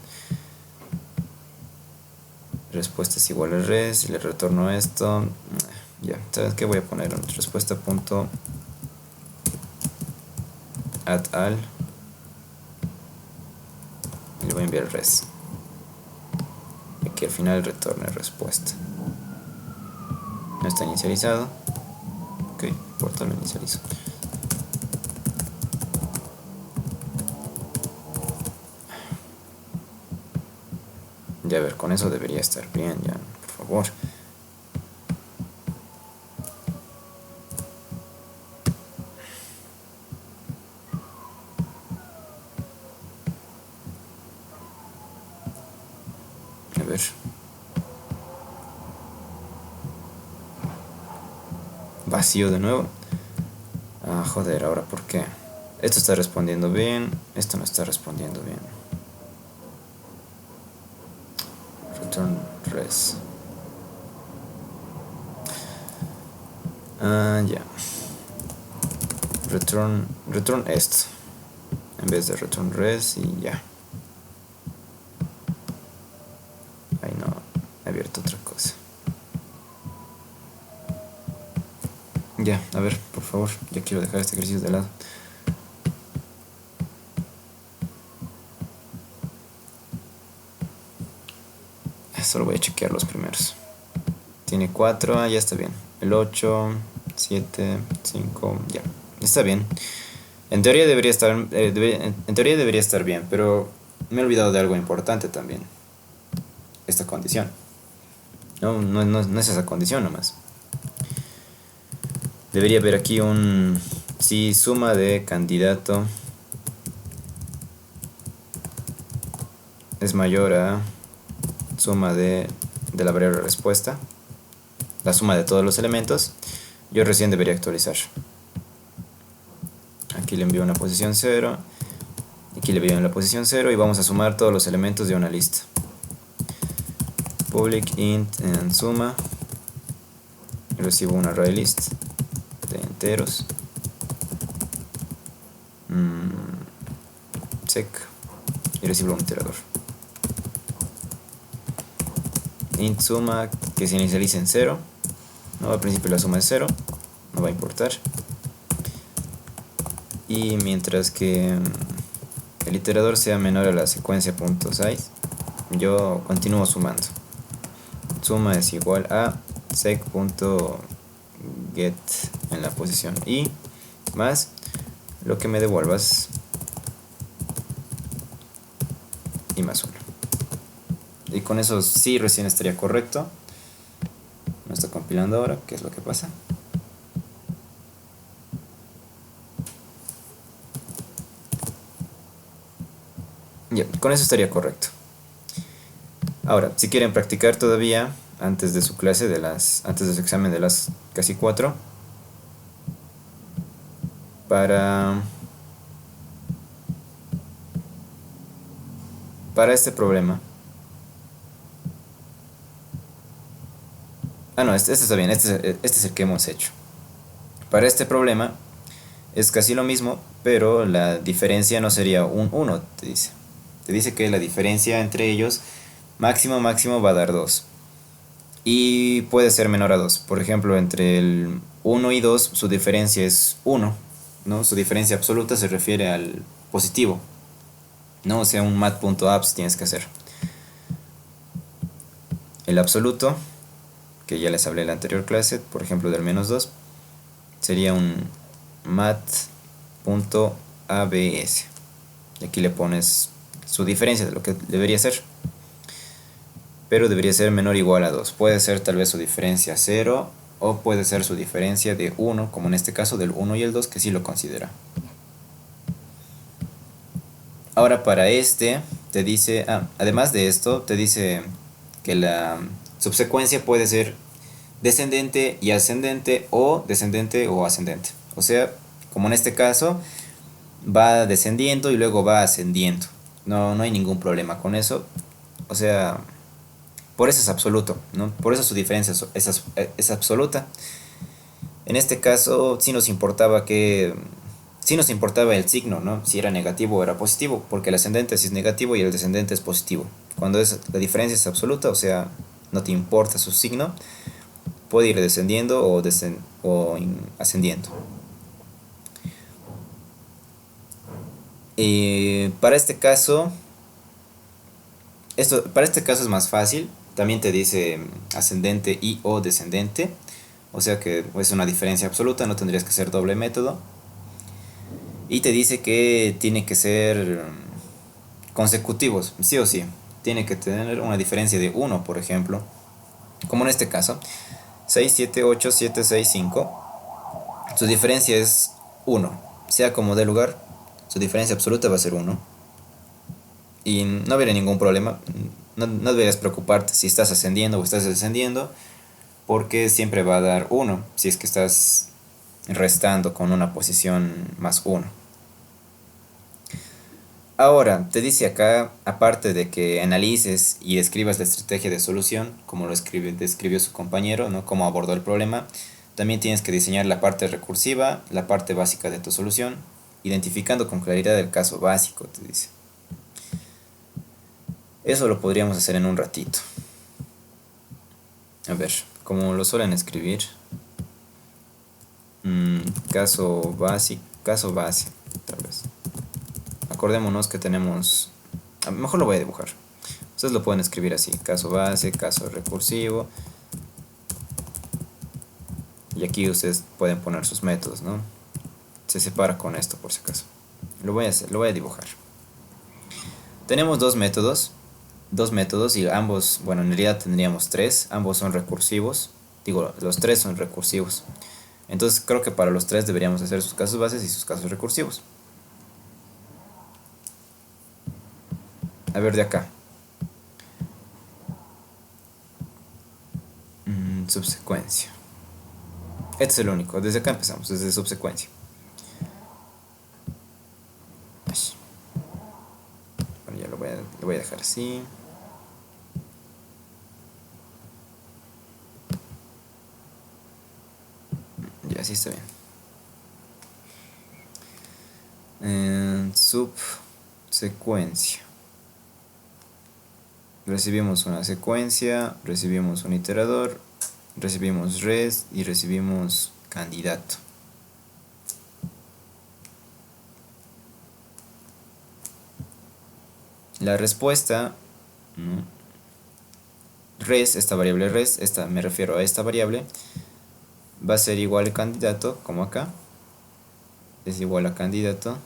Respuesta es igual a res, y le retorno esto. Ya, ¿sabes qué? Voy a poner respuesta punto add al y le voy a enviar res. Y aquí al final retorne respuesta. No está inicializado. Ok, por tal lo inicializo. Ya, a ver, con eso debería estar bien, ya, por favor. A ver. Vacío de nuevo. Ah, joder, ahora ¿por qué? Esto está respondiendo bien, esto no está respondiendo bien. Return res. Ah, ya. Return esto en vez de return res y ya. Ay, no, he abierto otra cosa. Ya, a ver, por favor, ya quiero dejar este ejercicio de lado. Solo voy a chequear los primeros. Tiene 4, ya está bien. El 8, 7, 5, ya, está bien. En teoría debería estar, en teoría debería estar bien, pero me he olvidado de algo importante también. Esta condición. No es esa condición nomás. Debería haber aquí un si suma de candidato es mayor a suma de la variable respuesta, la suma de todos los elementos, yo recién debería actualizar. Aquí le envío una posición 0, aquí le envío en la posición 0 y vamos a sumar todos los elementos de una lista. Public int en suma, y recibo un array list de enteros. Sec y recibo un iterador. Int suma que se inicialice en 0. No, al principio la suma es 0, no va a importar. Y mientras que el iterador sea menor a la secuencia .size, yo continúo sumando. Suma es igual a sec.get en la posición i más lo que me devuelvas y más 1. Y con eso sí recién estaría correcto. No está compilando ahora, ¿qué es lo que pasa? Ya, con eso estaría correcto. Ahora, si quieren practicar todavía antes de su clase, antes de su examen de las casi 4, para este problema. Ah, no, este está bien, este es el que hemos hecho. Para este problema es casi lo mismo, pero la diferencia no sería un 1, te dice. Te dice que la diferencia entre ellos, máximo va a dar 2. Y puede ser menor a 2. Por ejemplo, entre el 1 y 2, su diferencia es 1, ¿no? Su diferencia absoluta se refiere al positivo, ¿no? O sea, un mat.abs tienes que hacer. El absoluto, que ya les hablé en la anterior clase, por ejemplo del -2, sería un mat.abs. Y aquí le pones su diferencia de lo que debería ser. Pero debería ser menor o igual a 2. Puede ser tal vez su diferencia 0 o puede ser su diferencia de 1, como en este caso del 1 y el 2, que sí lo considera. Ahora para este te dice, además de esto, te dice que la subsecuencia puede ser descendente y ascendente o descendente o ascendente. O sea, como en este caso, va descendiendo y luego va ascendiendo. No hay ningún problema con eso. O sea, por eso es absoluto, ¿no? Por eso su diferencia es absoluta. En este caso, sí nos importaba que sí nos importaba el signo, ¿no? Si era negativo o era positivo, porque el ascendente sí es negativo y el descendente es positivo. Cuando la diferencia es absoluta, o sea, no te importa su signo, puede ir descendiendo o ascendiendo. Para este caso, para este caso es más fácil. También te dice ascendente y o descendente. O sea que es una diferencia absoluta, no tendrías que hacer doble método. Y te dice que tiene que ser consecutivos, sí o sí. Tiene que tener una diferencia de uno, por ejemplo. Como en este caso. 6 7 8 7 6 5. Su diferencia es uno. Sea como dé lugar, su diferencia absoluta va a ser uno. Y no habría ningún problema. No deberías preocuparte si estás ascendiendo o estás descendiendo, porque siempre va a dar uno si es que estás restando con una posición más uno. Ahora, te dice acá, aparte de que analices y describas la estrategia de solución, como describió su compañero, ¿no? Cómo abordó el problema, también tienes que diseñar la parte recursiva, la parte básica de tu solución, identificando con claridad el caso básico, te dice. Eso lo podríamos hacer en un ratito. A ver, como lo suelen escribir, caso base, tal vez. Acordémonos que tenemos, mejor lo voy a dibujar. Ustedes lo pueden escribir así, caso base, caso recursivo. Y aquí ustedes pueden poner sus métodos, ¿no? Se separa con esto por si acaso. Lo voy a dibujar. Tenemos dos métodos y ambos, bueno, en realidad tendríamos tres, ambos son recursivos. Digo, los tres son recursivos. Entonces creo que para los tres deberíamos hacer sus casos bases y sus casos recursivos. A ver de acá. Subsecuencia. Este es el único. Desde acá empezamos, desde subsecuencia. Bueno, ya lo voy a dejar así. Ya, así está bien. Subsecuencia. Recibimos una secuencia, recibimos un iterador, recibimos res y recibimos candidato. La respuesta, ¿no? Res, esta variable res, me refiero a esta variable, va a ser igual al candidato, como acá, es igual a candidato,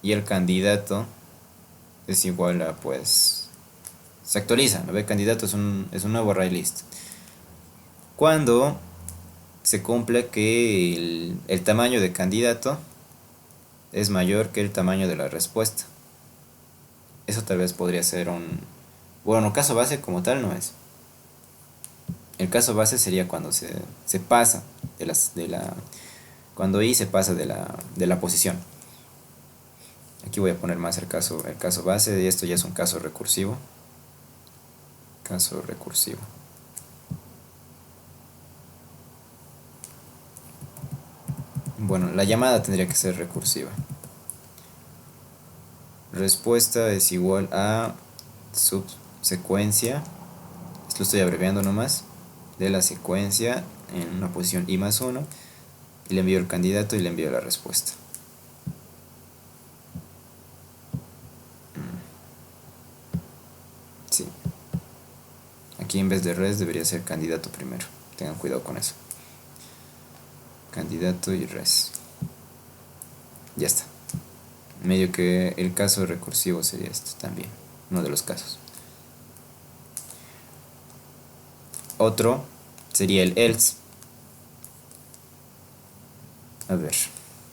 y el candidato es igual a, pues, se actualiza, ¿no ve? Candidato es un nuevo array list. Cuando se cumple que el tamaño de candidato es mayor que el tamaño de la respuesta. Eso tal vez podría ser bueno, caso base como tal no es. El caso base sería cuando se pasa cuando i se pasa de la posición. Aquí voy a poner más el caso base, y esto ya es un caso recursivo. Caso recursivo. Bueno, la llamada tendría que ser recursiva. Respuesta es igual a subsecuencia, lo estoy abreviando nomás, de la secuencia en una posición i más 1, y le envío el candidato y le envío la respuesta. Sí. Aquí en vez de res debería ser candidato primero. Tengan cuidado con eso. Candidato y res. Ya está. Medio que el caso recursivo sería esto también. Uno de los casos. Otro sería el else. A ver,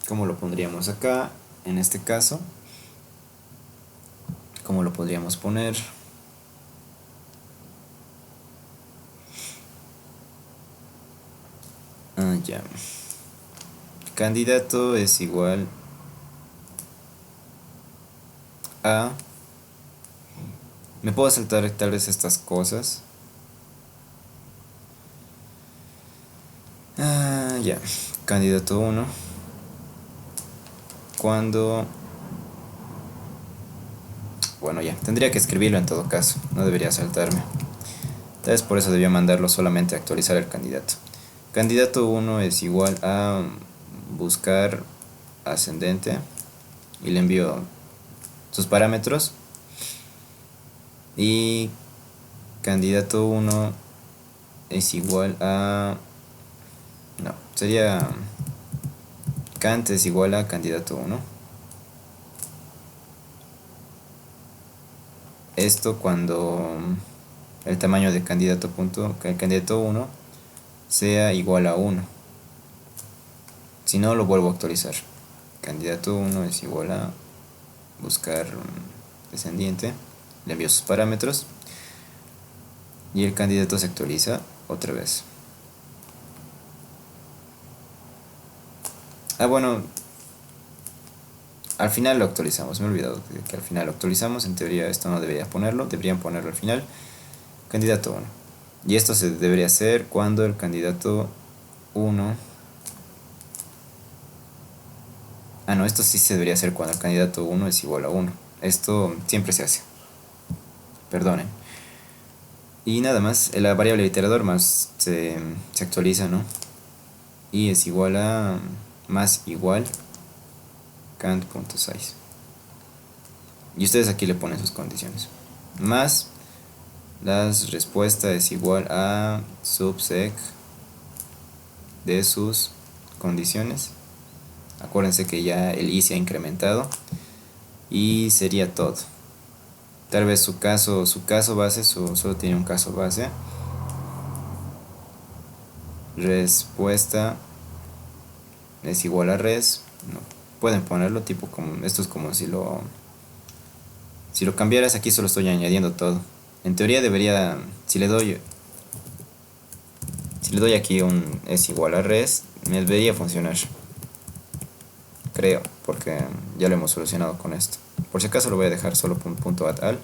¿cómo lo pondríamos acá? En este caso, ¿cómo lo podríamos poner? Ya. Candidato es igual a... Me puedo saltar tal vez estas cosas. Ya. Candidato 1 cuando... Bueno, ya, tendría que escribirlo en todo caso, no debería saltarme. Tal vez por eso debía mandarlo solamente a actualizar el candidato. Candidato 1 es igual a buscar ascendente y le envío sus parámetros. Y candidato 1 es igual a... No, sería... Cant es igual a candidato 1. Esto cuando el tamaño de candidato punto, el candidato 1 sea igual a 1. Si no, lo vuelvo a actualizar. Candidato 1 es igual a buscar descendiente. Le envío sus parámetros. Y el candidato se actualiza otra vez. Bueno, al final lo actualizamos. Me he olvidado que al final lo actualizamos. En teoría esto no debería ponerlo. Deberían ponerlo al final. Candidato 1. Y esto se debería hacer cuando el candidato 1... no, esto sí se debería hacer cuando el candidato 1 es igual a 1. Esto siempre se hace. Perdonen. Y nada más, la variable iterador más se actualiza, ¿no? Y es igual a más igual cant.size. Y ustedes aquí le ponen sus condiciones. Más las respuesta es igual a subsec de sus condiciones. Acuérdense que ya el i se ha incrementado. Y sería todo. Tal vez su caso base, solo tiene un caso base. Respuesta es igual a res. No, pueden ponerlo tipo como... Esto es como si lo cambiaras. Aquí solo estoy añadiendo todo. En teoría debería... Si le doy aquí un es igual a res, me debería funcionar. Creo, porque ya lo hemos solucionado con esto. Por si acaso lo voy a dejar solo punto add al.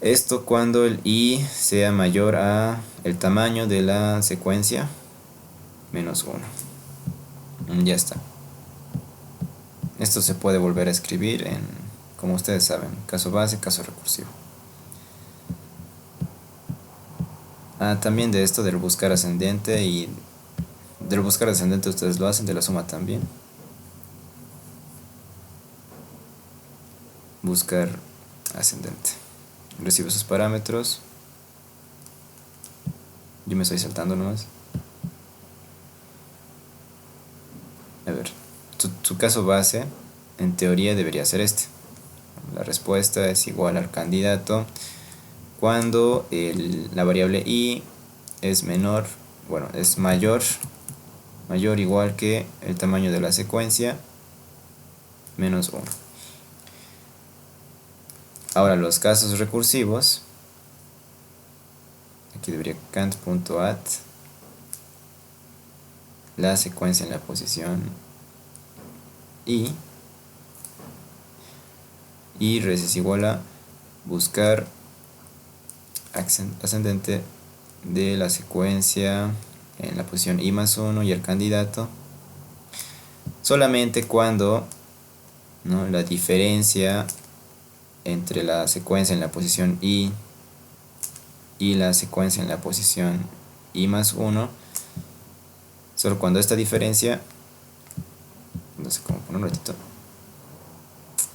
Esto cuando el i sea mayor a el tamaño de la secuencia menos 1. Ya está. Esto se puede volver a escribir en, como ustedes saben, caso base, caso recursivo. También de esto del buscar ascendente, y del buscar ascendente ustedes lo hacen, de la suma también. Buscar ascendente. Recibe sus parámetros. Yo me estoy saltando nomás. A ver, su caso base en teoría debería ser este. La respuesta es igual al candidato cuando la variable i es menor, bueno, es mayor o igual que el tamaño de la secuencia menos 1. Ahora los casos recursivos, aquí debería cant.add la secuencia en la posición i, y res es igual a buscar ascendente de la secuencia en la posición i más 1 y el candidato solamente cuando, ¿no?, la diferencia entre la secuencia en la posición i y la secuencia en la posición i más 1, solo cuando esta diferencia, no sé cómo poner un ratito,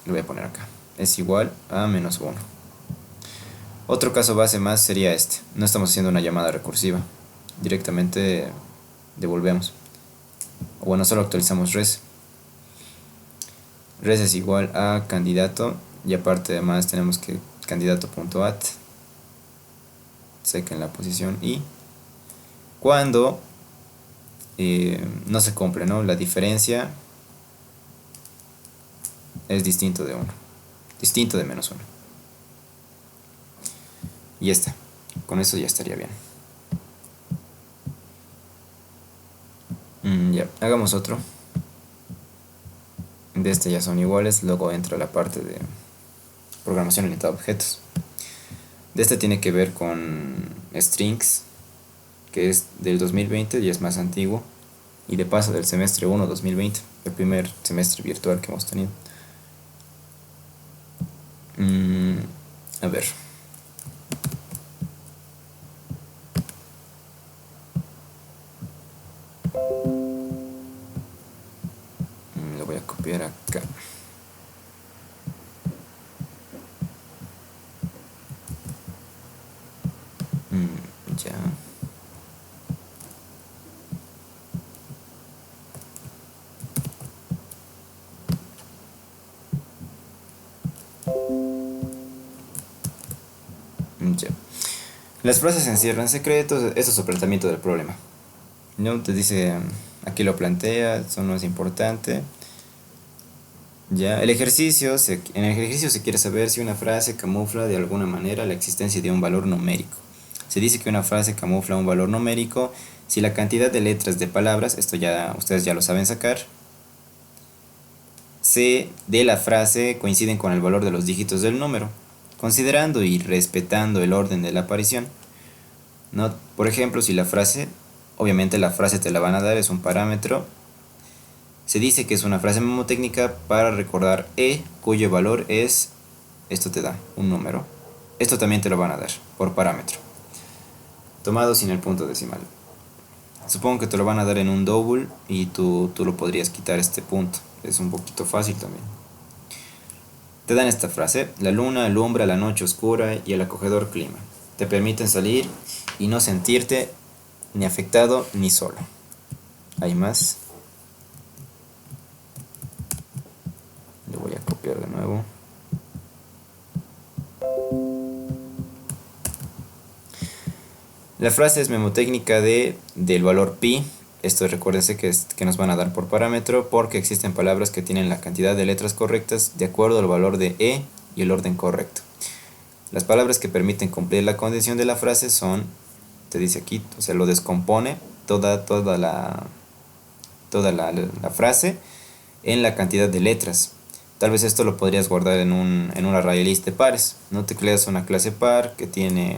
lo voy a poner acá, es igual a menos 1. Otro caso base más sería este. No estamos haciendo una llamada recursiva, directamente devolvemos, o bueno, solo actualizamos res. Res es igual a candidato, y aparte además tenemos que candidato.add sec en la posición i cuando no se cumple, ¿no?, la diferencia es distinto de 1, distinto de menos 1. Y ya está, con eso ya estaría bien. Ya, hagamos otro. De este ya son iguales, luego entra la parte de programación orientada a objetos. De este tiene que ver con strings, que es del 2020 y es más antiguo, y de paso del semestre 1 2020. el primer semestre virtual que hemos tenido. A ver. Lo voy a copiar acá. Ya. Ya. Las frases encierran secretos, eso es su planteamiento del problema. ¿No? Te dice, aquí lo plantea, eso no es importante. Ya, en el ejercicio se quiere saber si una frase camufla de alguna manera la existencia de un valor numérico. Se dice que una frase camufla un valor numérico si la cantidad de letras de palabras, esto ya ustedes ya lo saben sacar, C de la frase coinciden con el valor de los dígitos del número, considerando y respetando el orden de la aparición. ¿No? Por ejemplo, si la frase, obviamente la frase te la van a dar, es un parámetro. Se dice que es una frase memotécnica para recordar E, cuyo valor es, esto te da un número. Esto también te lo van a dar por parámetro, tomado sin el punto decimal. Supongo que te lo van a dar en un double y tú lo podrías quitar este punto. Es un poquito fácil también. Te dan esta frase: la luna alumbra la noche oscura y el acogedor clima. Te permiten salir y no sentirte ni afectado ni solo. Hay más. Lo voy a copiar de nuevo. La frase es memotécnica del valor pi. Esto recuérdense que nos van a dar por parámetro porque existen palabras que tienen la cantidad de letras correctas de acuerdo al valor de E y el orden correcto. Las palabras que permiten cumplir la condición de la frase son, te dice aquí, o sea, lo descompone toda la frase en la cantidad de letras. Tal vez esto lo podrías guardar en un array list de pares. No te creas una clase par que tiene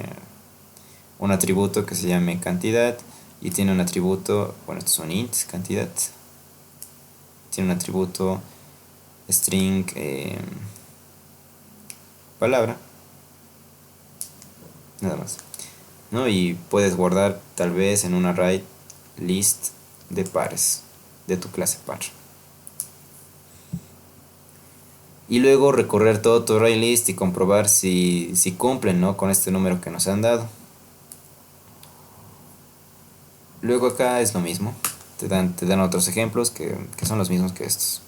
un atributo que se llame cantidad y tiene un atributo, bueno, estos son int, cantidad, tiene un atributo string palabra, nada más, ¿no? Y puedes guardar tal vez en un array list de pares de tu clase par y luego recorrer todo tu array list y comprobar si cumplen, ¿no?, con este número que nos han dado. Luego acá es lo mismo, te dan otros ejemplos que son los mismos que estos.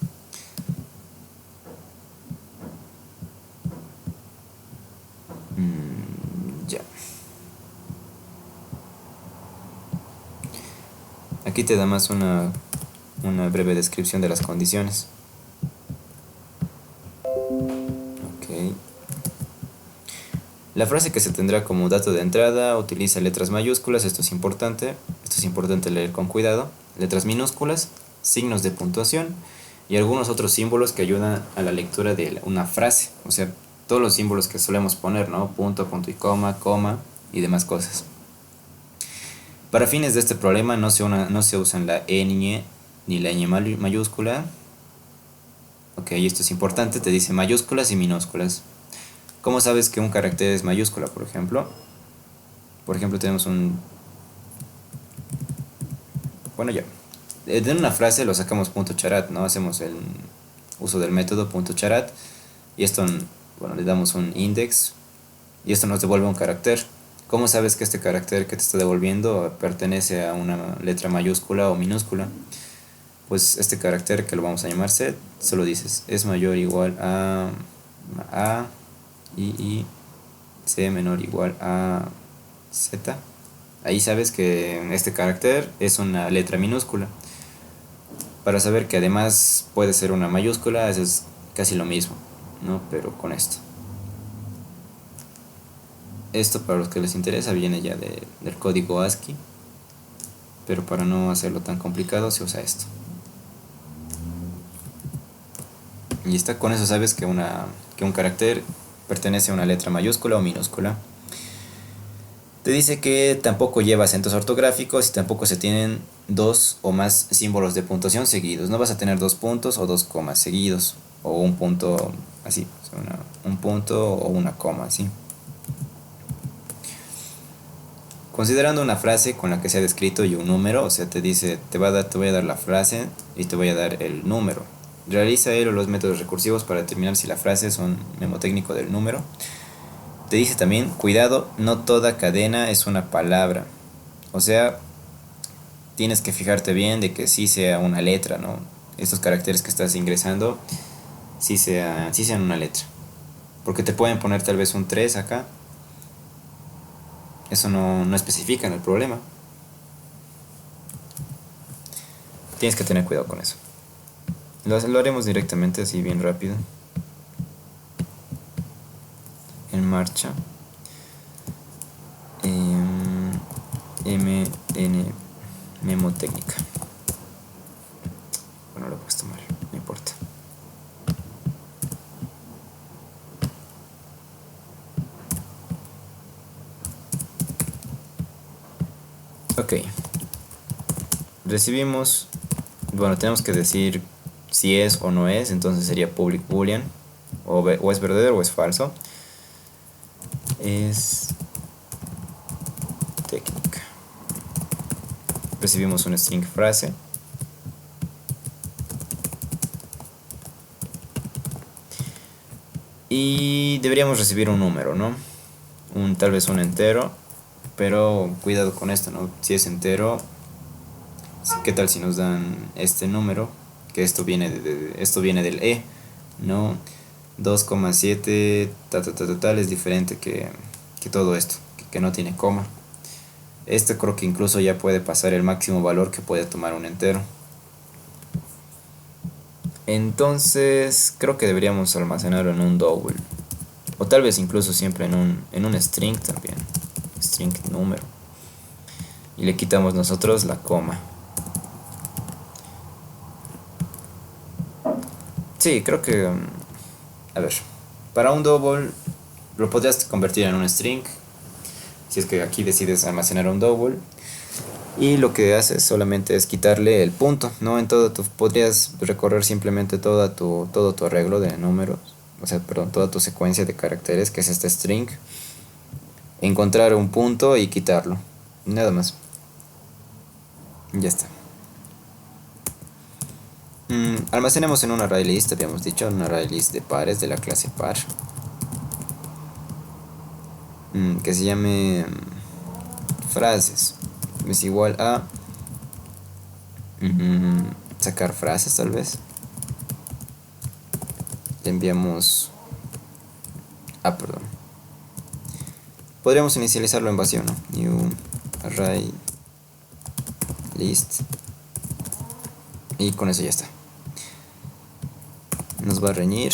Ya. Aquí te da más una breve descripción de las condiciones. Ok. La frase que se tendrá como dato de entrada utiliza letras mayúsculas, esto es importante leer con cuidado, letras minúsculas, signos de puntuación y algunos otros símbolos que ayudan a la lectura de una frase, o sea, todos los símbolos que solemos poner, ¿no? Punto, punto y coma y demás cosas. Para fines de este problema no se usan la ñ ni la ñ mayúscula. Ok, esto es importante, te dice mayúsculas y minúsculas. ¿Cómo sabes que un carácter es mayúscula, por ejemplo? Por ejemplo, tenemos bueno, ya. De una frase lo sacamos punto charat, ¿no? Hacemos el uso del método punto charat y esto, bueno, le damos un index y esto nos devuelve un carácter. ¿Cómo sabes que este carácter que te está devolviendo pertenece a una letra mayúscula o minúscula? Pues este carácter, que lo vamos a llamar set, solo dices es mayor o igual a y c menor o igual a z. Ahí sabes que este carácter es una letra minúscula. Para saber que además puede ser una mayúscula, es casi lo mismo, ¿no? Pero con esto. Esto, para los que les interesa, viene ya del código ASCII, pero para no hacerlo tan complicado se usa esto. Y está, con eso sabes que un carácter pertenece a una letra mayúscula o minúscula. Te dice que tampoco lleva acentos ortográficos y tampoco se tienen dos o más símbolos de puntuación seguidos. No vas a tener dos puntos o dos comas seguidos, o un punto así, o sea, un punto o una coma así. Considerando una frase con la que se ha descrito y un número, o sea, te dice, te voy a dar la frase y te voy a dar el número. Realiza él o los métodos recursivos para determinar si la frase es un memotécnico del número. Te dice también, cuidado, no toda cadena es una palabra. O sea, tienes que fijarte bien de que sí sea una letra, ¿no? Estos caracteres que estás ingresando, sí sean una letra. Porque te pueden poner tal vez un 3 acá. Eso no especifica en el problema. Tienes que tener cuidado con eso. Lo haremos directamente así bien rápido. En marcha. MN Memotécnica. Bueno, lo he puesto mal, no importa. Ok. Recibimos. Bueno, tenemos que decir si es o no es. Entonces sería public boolean. O es verdadero o es falso. Es técnica. Recibimos una string frase. Y deberíamos recibir un número, ¿no? Tal vez un entero. Pero cuidado con esto, ¿no? Si es entero, ¿qué tal si nos dan este número? Que esto viene del E, ¿no? 2,7 tal es diferente que todo esto, que no tiene coma. Este creo que incluso ya puede pasar el máximo valor que puede tomar un entero. Entonces creo que deberíamos almacenarlo en un double. O tal vez incluso siempre en un string también. String número. Y le quitamos nosotros la coma. Sí, creo que... A ver, para un double lo podrías convertir en un string. Si es que aquí decides almacenar un double. Y lo que haces solamente es quitarle el punto, ¿no? Podrías recorrer simplemente todo tu arreglo de números. O sea, perdón, toda tu secuencia de caracteres, que es este string. Encontrar un punto y quitarlo. Nada más. Ya está. Almacenemos en un array list, habíamos dicho, un array list de pares de la clase par. Que se llame frases. Es igual a sacar frases tal vez. Le enviamos... perdón. Podríamos inicializarlo en vacío, ¿no? New array list. Y con eso ya está. Nos va a reñir.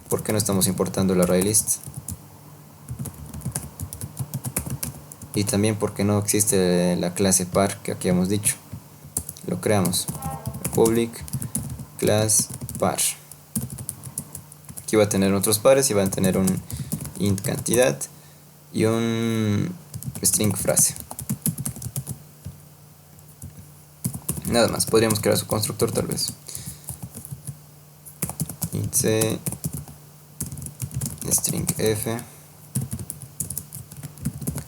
¿Por qué no estamos importando el array list? Y también porque no existe la clase par que aquí hemos dicho. Lo creamos. Public class par. Aquí va a tener otros pares y va a tener un int cantidad y un string frase. Nada más, podríamos crear su constructor tal vez. Int c string f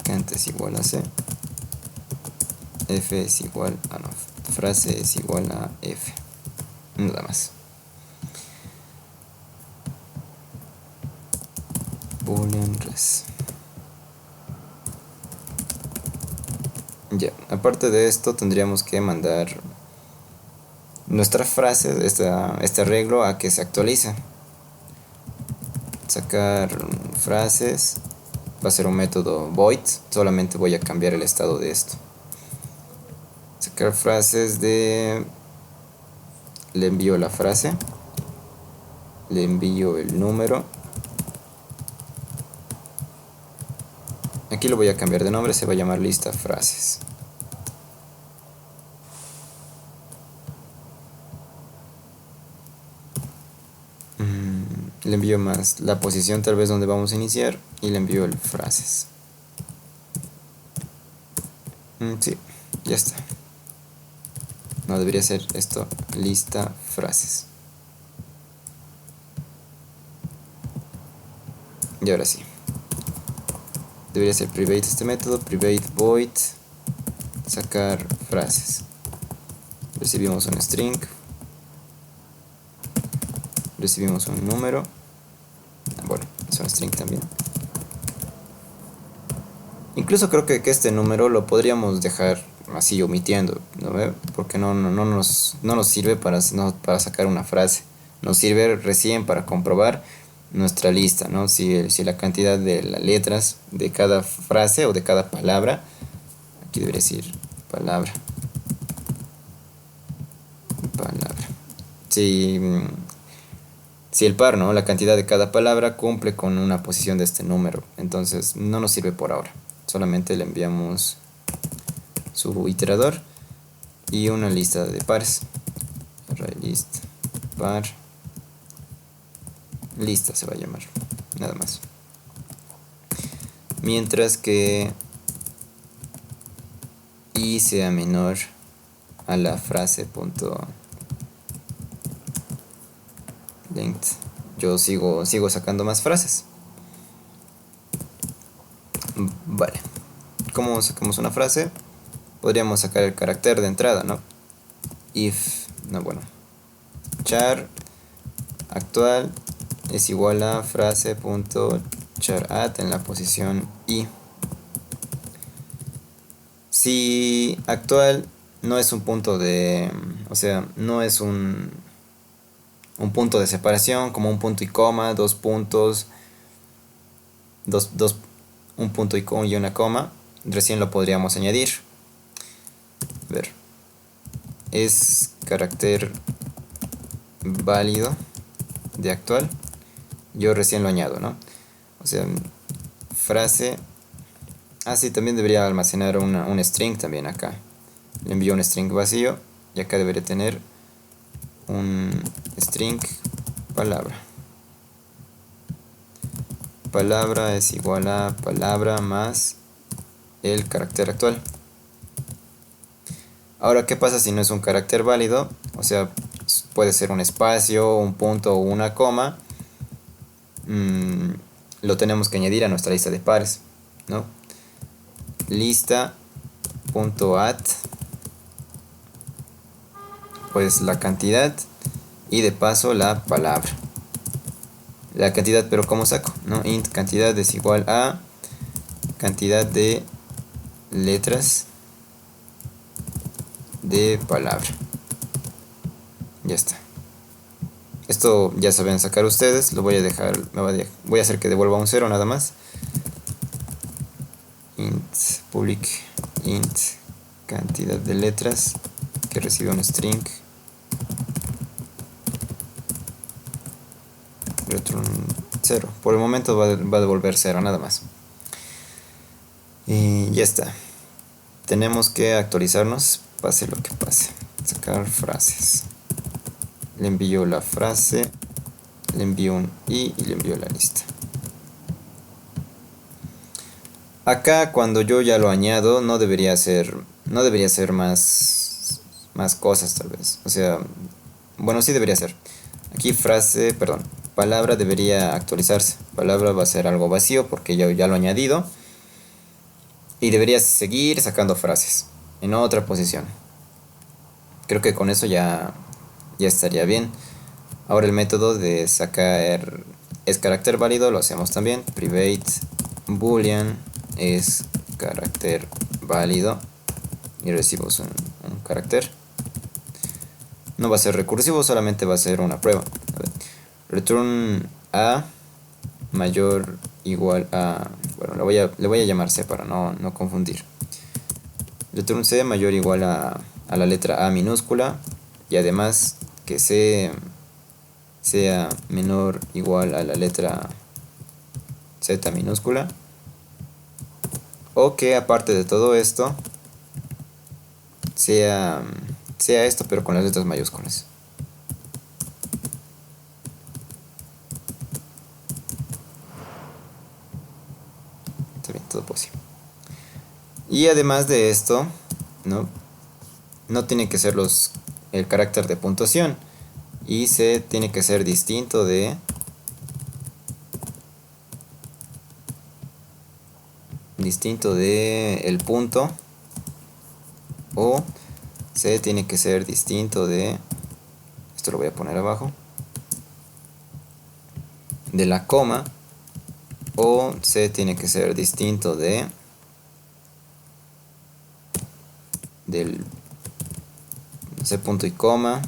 cant es igual a c, f es igual a no, frase es igual a f. Nada más. Boolean res. Ya, aparte de esto tendríamos que mandar nuestra frase, este arreglo, a que se actualice. Sacar frases va a ser un método void, solamente voy a cambiar el estado de esto. Sacar frases de... Le envío la frase, le envío el número. Aquí lo voy a cambiar de nombre, se va a llamar lista frases. Le envío la posición tal vez donde vamos a iniciar y le envío el frases. Sí, ya está. No debería ser esto lista frases. Y ahora sí. Debería ser private este método, private void sacar frases. Recibimos un string, recibimos un número. Bueno, es un string también. Incluso creo que este número lo podríamos dejar así omitiendo, ¿no? Porque no nos sirve para sacar una frase. Nos sirve recién para comprobar nuestra lista, ¿no? Si la cantidad de las letras de cada frase o de cada palabra, aquí debería decir palabra, Si, si el par, ¿no? La cantidad de cada palabra cumple con una posición de este número, entonces no nos sirve por ahora. Solamente le enviamos su iterador y una lista de pares. ArrayList par lista se va a llamar, nada más. Mientras que i sea menor a la frase punto length, yo sigo sacando más frases. Vale, ¿cómo sacamos una frase? Podríamos sacar el carácter de entrada, ¿no? If, no, bueno, char actual es igual a frase.char@, en la posición i. Si actual no es un punto de, o sea, no es un punto de separación como un punto y coma, dos puntos, un punto y una coma, recién lo podríamos añadir. A ver, es carácter válido de actual, yo recién lo añado, ¿no? O sea, frase. Sí, también debería almacenar un string también acá. Le envío un string vacío y acá debería tener un string palabra. Palabra es igual a palabra más el carácter actual. Ahora, ¿qué pasa si no es un carácter válido? O sea, puede ser un espacio, un punto o una coma. Lo tenemos que añadir a nuestra lista de pares, ¿no? Lista.add pues la cantidad y de paso la palabra. La cantidad, pero ¿cómo saco? ¿No? Int cantidad es igual a cantidad de letras de palabra. Ya está. Esto ya saben sacar ustedes. Lo voy a dejar, voy a hacer que devuelva un 0 nada más. Int public int cantidad de letras que recibe un string return 0. Por el momento va a devolver 0 nada más. Y ya está. Tenemos que actualizarnos, pase lo que pase. Sacar frases. Le envío la frase, le envío un i y le envío la lista. Acá cuando yo ya lo añado no debería ser más cosas tal vez. O sea, bueno, sí debería ser. Aquí palabra debería actualizarse. Palabra va a ser algo vacío porque yo ya lo he añadido. Y debería seguir sacando frases en otra posición. Creo que con eso ya estaría bien. Ahora el método de sacar es carácter válido lo hacemos también. Private boolean es carácter válido y recibimos un carácter. No va a ser recursivo, solamente va a ser una prueba. A ver. Return a mayor igual a, bueno, le voy a llamar C para no confundir. Return C mayor igual a la letra A minúscula y además que C sea menor o igual a la letra Z minúscula, o que aparte de todo esto sea esto pero con las letras mayúsculas. Está bien, todo posible. Y además de esto, ¿no? No tiene que ser el carácter de puntuación, y se tiene que ser distinto de el punto, o C tiene que ser distinto de, esto lo voy a poner abajo, de la coma, o C tiene que ser distinto del, no sé, punto y coma.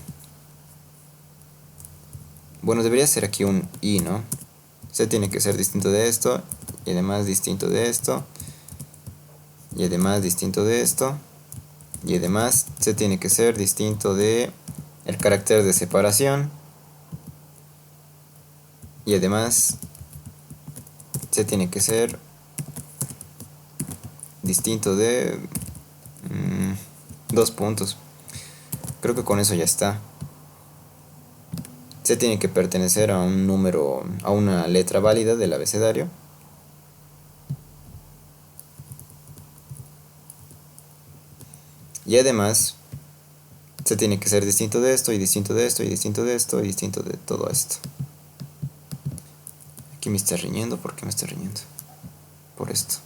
Bueno, debería ser aquí un I, ¿no? C tiene que ser distinto de esto, y además distinto de esto, y además distinto de esto, y además C tiene que ser distinto de el carácter de separación, y además C tiene que ser distinto de 2 puntos. Creo que con eso ya está. C tiene que pertenecer a un número, a una letra válida del abecedario. Y además C tiene que ser distinto de esto, y distinto de esto, y distinto de esto, y distinto de todo esto. Aquí me está riñendo. ¿Por qué me está riñendo? Por esto.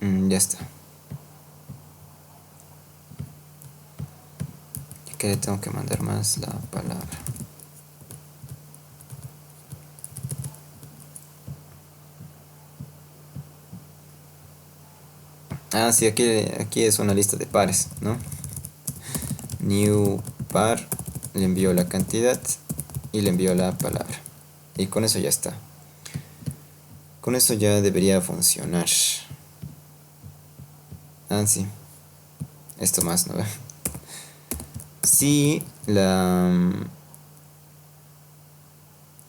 Ya está. ¿Qué le tengo que mandar más? La palabra. Ah, sí, aquí es una lista de pares, ¿no? New par, le envío la cantidad y le envío la palabra. Y con eso ya está. Con eso ya debería funcionar. Ah, sí. Esto más, ¿no? Sí,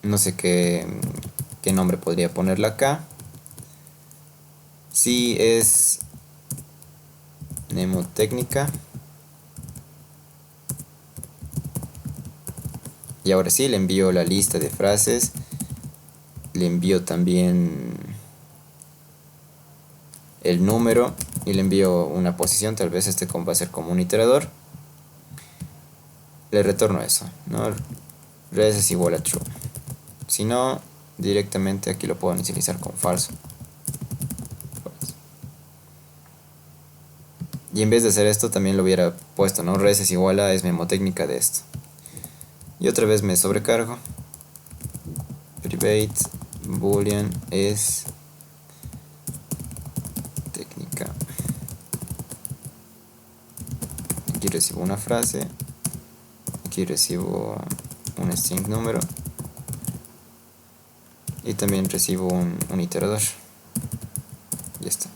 no sé qué nombre podría ponerla acá. Sí, es mnemotécnica. Y ahora sí, le envío la lista de frases. Le envío también el número. Y le envío una posición. Tal vez este va a ser como un iterador. Le retorno eso, ¿no? Res es igual a true. Si no, directamente aquí lo puedo inicializar con falso. Y en vez de hacer esto también lo hubiera puesto, ¿no? Res es igual a es memotécnica de esto. Y otra vez me sobrecargo. Private boolean es técnica. Aquí recibo una frase. Aquí recibo un string número. Y también recibo un iterador. Ya está.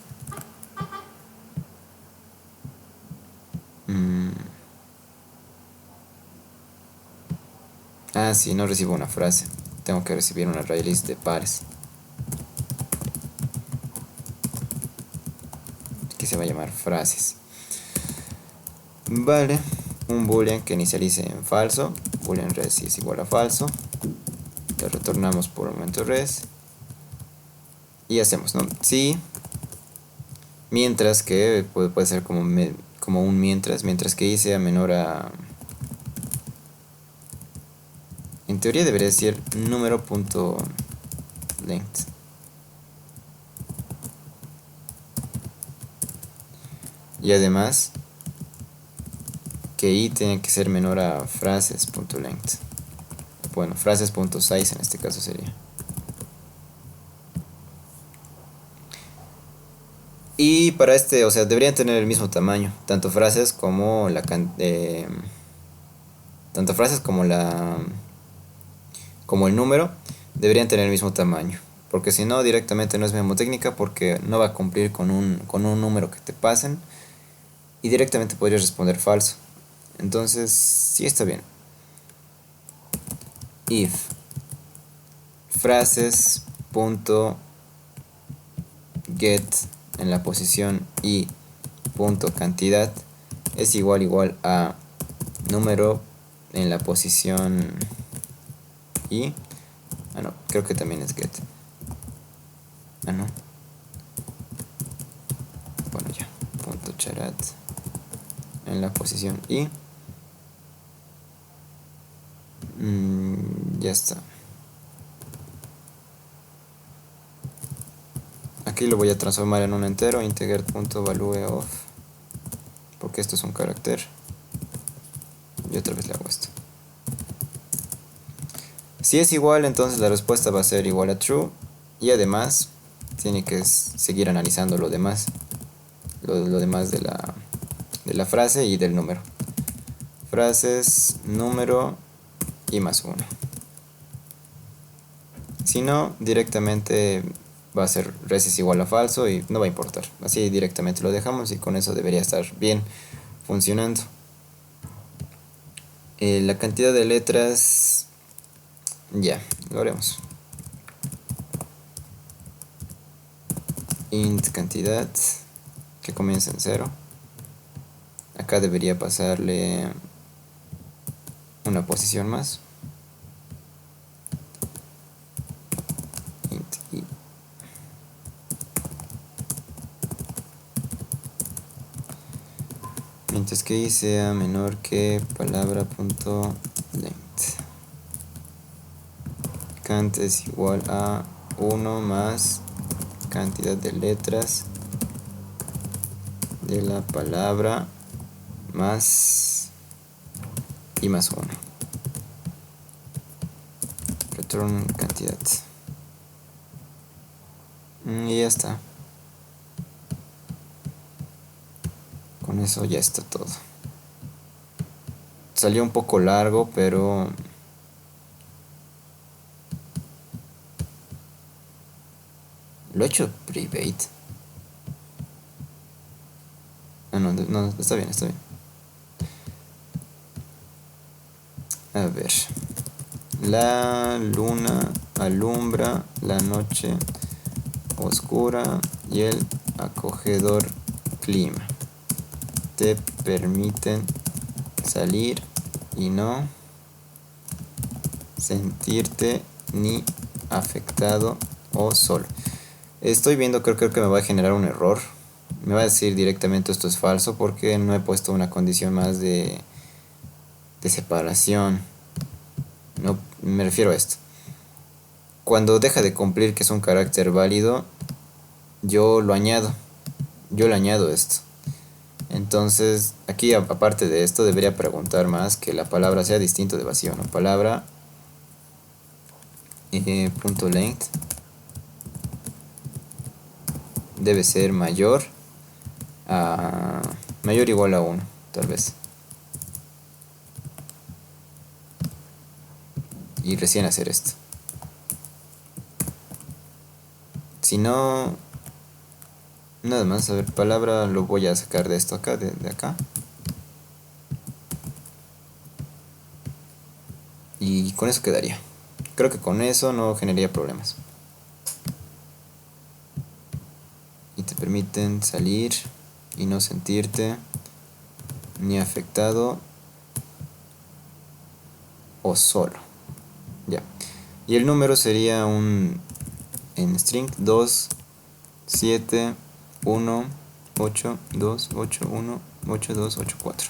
Ah, sí, no recibo una frase. Tengo que recibir un array list de pares. Que se va a llamar frases. Vale. Un boolean que inicialice en falso. Boolean res es igual a falso. Le retornamos por el momento res. Y hacemos, ¿no? Sí. Mientras que puede ser como un mientras que y sea menor a... En teoría debería decir número.length. Y además que i tiene que ser menor a frases.length. Bueno, frases.size en este caso sería. Y para o sea, deberían tener el mismo tamaño, tanto frases como tanto frases como el número deberían tener el mismo tamaño, porque si no directamente no es memotécnica, porque no va a cumplir con un número que te pasen y directamente podrías responder falso. Entonces sí está bien. If frases.get en la posición y punto cantidad es igual a número en la posición y no, creo que también es get. Ah, no. Bueno, ya. Punto charat en la posición I. Ya está. Aquí lo voy a transformar en un entero, integer.valueOf, porque esto es un carácter. Y otra vez le hago esto. Si es igual, entonces la respuesta va a ser igual a true. Y además tiene que seguir analizando lo demás. Lo demás de la frase y del número. Frases, número y más 1. Si no, directamente va a ser res es igual a falso y no va a importar. Así directamente lo dejamos y con eso debería estar bien funcionando. La cantidad de letras, ya, lo haremos. Int cantidad, que comienza en 0. Acá debería pasarle una posición más. Int i. Mientras que i sea menor que palabra.length. Cant es igual a 1 más cantidad de letras de la palabra más y más 1. Return cantidad. Y ya está. Con eso ya está todo. Salió un poco largo, pero lo he hecho private. Ah, no, no, está bien, está bien. A ver. La luna alumbra la noche oscura y el acogedor clima te permiten salir y no sentirte ni afectado o solo. Estoy viendo, creo que me va a generar un error. Me va a decir directamente esto es falso porque no he puesto una condición más de separación. No, me refiero a esto. Cuando deja de cumplir que es un carácter válido, yo lo añado. Yo le añado esto. Entonces, aquí aparte de esto, debería preguntar más que la palabra sea distinto de vacío, ¿no? Palabra punto length debe ser mayor a mayor o igual a 1, tal vez. Y recién hacer esto. Si no, nada más, a ver, palabra lo voy a sacar de esto acá, de acá. Y con eso quedaría. Creo que con eso no generaría problemas. Y te permiten salir y no sentirte ni afectado o solo. Ya. Y el número sería en string 2, 7, 1, 8, 2, 8, 1, 8, 2, 8, 4.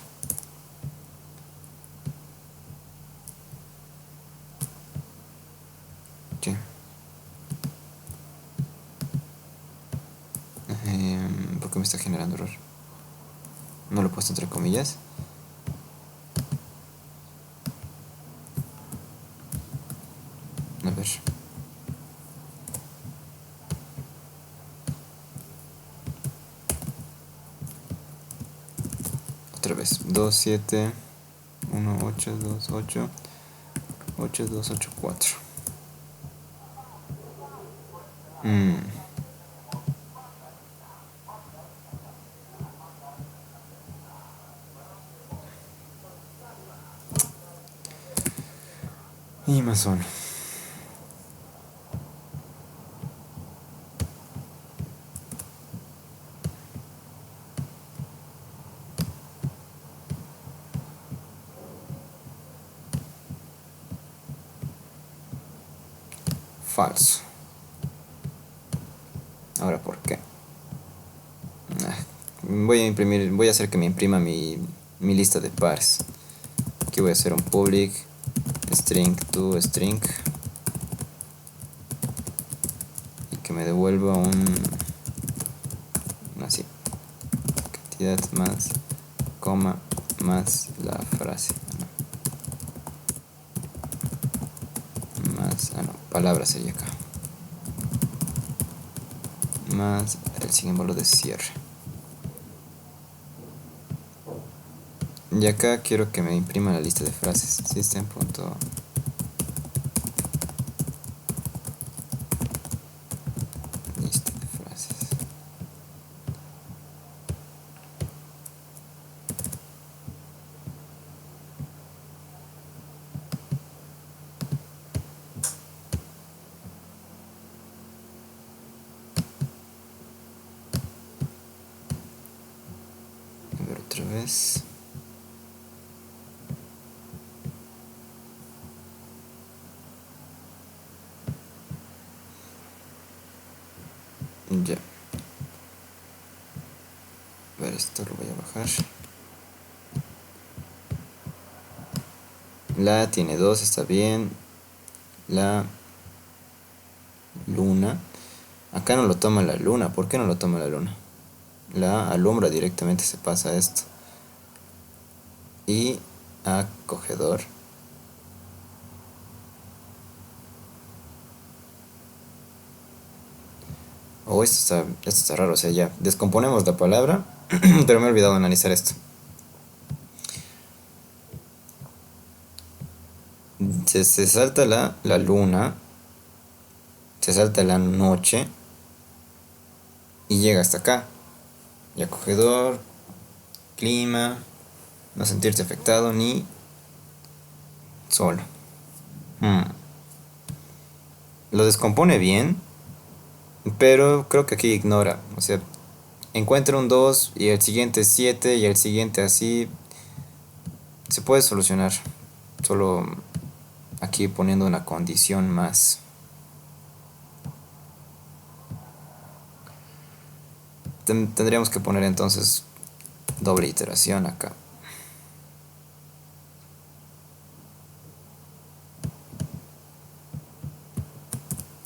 ¿Qué? ¿Por qué me está generando error? No lo he puesto entre comillas. A ver. Otra vez. 2, 7, 1, 8, 2, 8, 8, 2, 8, 4. Y más uno. Falso. Ahora, ¿por qué? Ah, voy a hacer que me imprima mi lista de pares. Aquí voy a hacer un public string to string y que me devuelva así, cantidad más coma más la frase, más, no, palabra sería acá, más el símbolo de cierre. Y acá quiero que me imprima la lista de frases. System. Lista de frases. A ver otra vez. Ya. A ver, esto lo voy a bajar. La tiene 2, está bien. La luna. Acá no lo toma la luna. ¿Por qué no lo toma la luna? La alumbra directamente, se pasa a esto. Y acogedor. Oh, esto está raro. O sea, ya descomponemos la palabra. Pero me he olvidado de analizar esto. Se salta la luna. Se salta la noche. Y llega hasta acá. Y acogedor. Clima. No sentirse afectado ni solo. Lo descompone bien, pero creo que aquí ignora. O sea, encuentra un 2 y el siguiente 7 y el siguiente así. Se puede solucionar. Solo aquí poniendo una condición más. Tendríamos que poner entonces doble iteración acá.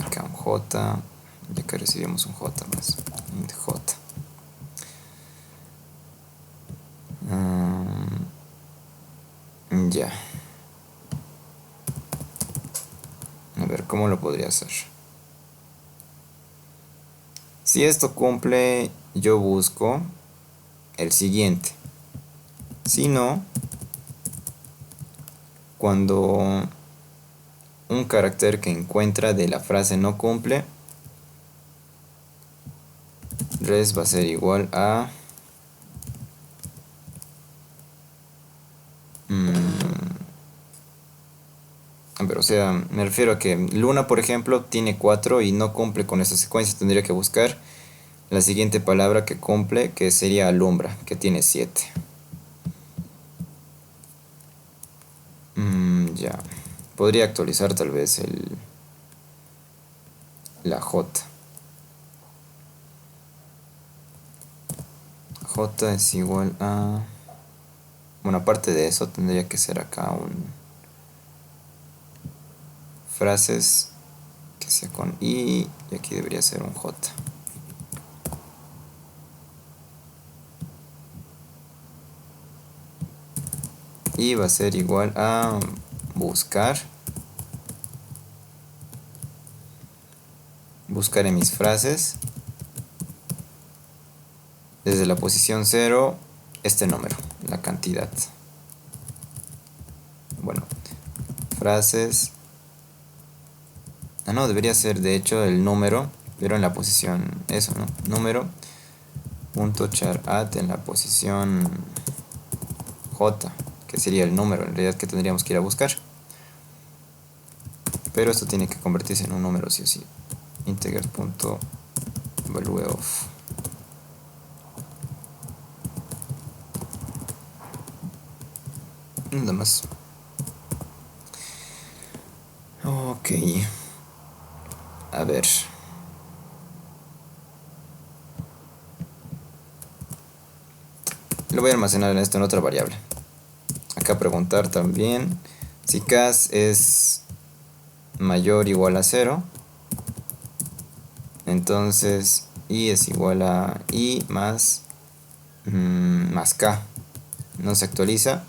Acá un J. Ya que recibimos un J más. Un J. Ya. A ver, ¿cómo lo podría hacer? Si esto cumple, yo busco el siguiente. Si no, cuando un carácter que encuentra de la frase no cumple, res va a ser igual a pero o sea, me refiero a que Luna, por ejemplo, tiene 4 y no cumple con esa secuencia. Tendría que buscar la siguiente palabra que cumple, que sería alumbra, que tiene 7. Ya. Podría actualizar tal vez la J. J es igual a... Bueno, aparte de eso, tendría que ser acá frases que sea con I y aquí debería ser un J. Y va a ser igual a buscar en mis frases desde la posición 0 este número, la cantidad. Bueno, frases. No, debería ser de hecho el número, pero en la posición eso, ¿no? Número punto char at en la posición J, que sería el número en realidad que tendríamos que ir a buscar. Pero esto tiene que convertirse en un número sí o sí. Integer.value of. Nada más. Ok. A ver. lo voy a almacenar en esto en otra variable. Acá preguntar también si cas es mayor o igual a 0. Entonces i es igual a i más k. No se actualiza.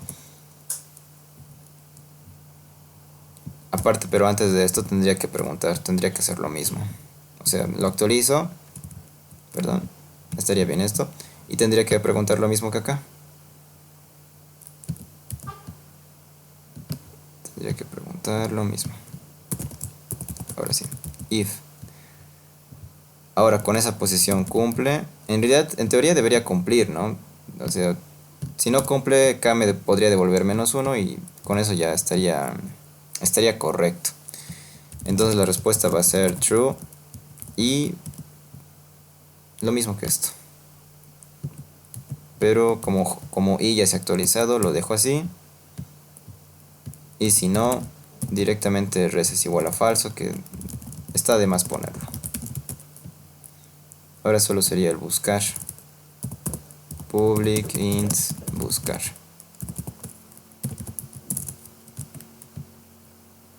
Aparte, pero antes de esto tendría que preguntar, tendría que hacer lo mismo. O sea, lo actualizo, perdón, estaría bien esto. Y tendría que preguntar lo mismo que acá. Tendría que preguntar lo mismo. Ahora sí, if. Ahora con esa posición cumple. En realidad, en teoría debería cumplir, ¿no? O sea, si no cumple, k me podría devolver -1 y con eso ya estaría correcto. Entonces la respuesta va a ser true y lo mismo que esto. Pero como i ya se ha actualizado, lo dejo así. Y si no, directamente res es igual a falso, que está de más ponerlo. Ahora solo sería el buscar. Public int buscar.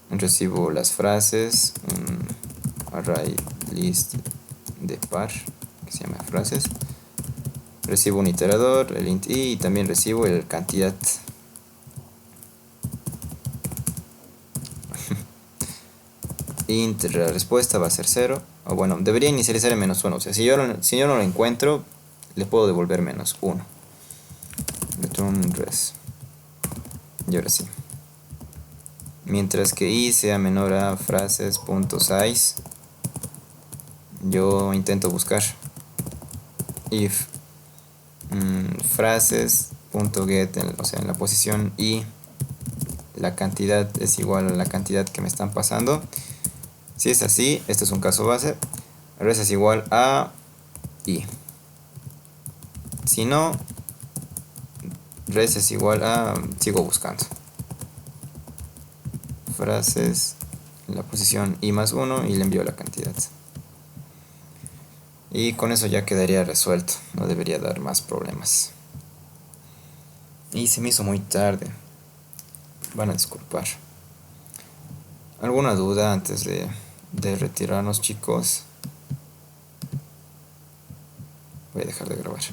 Recibo las frases, un array list de par que se llama frases. Recibo un iterador, el int i, y también recibo el cantidad. Int, la respuesta va a ser 0. O bueno, debería inicializar en -1. O sea, si yo no lo encuentro, le puedo devolver -1. Return res. Y ahora sí. Mientras que i sea menor a frases.size, yo intento buscar. If frases.get, o sea, en la posición i, la cantidad es igual a la cantidad que me están pasando. Si es así, este es un caso base, res es igual a i. Si no, res es igual a sigo buscando. Frases en la posición i más 1 y le envío la cantidad. Y con eso ya quedaría resuelto, no debería dar más problemas. Y se me hizo muy tarde, van a disculpar. ¿Alguna duda antes de retirarnos, chicos? Voy a dejar de grabar.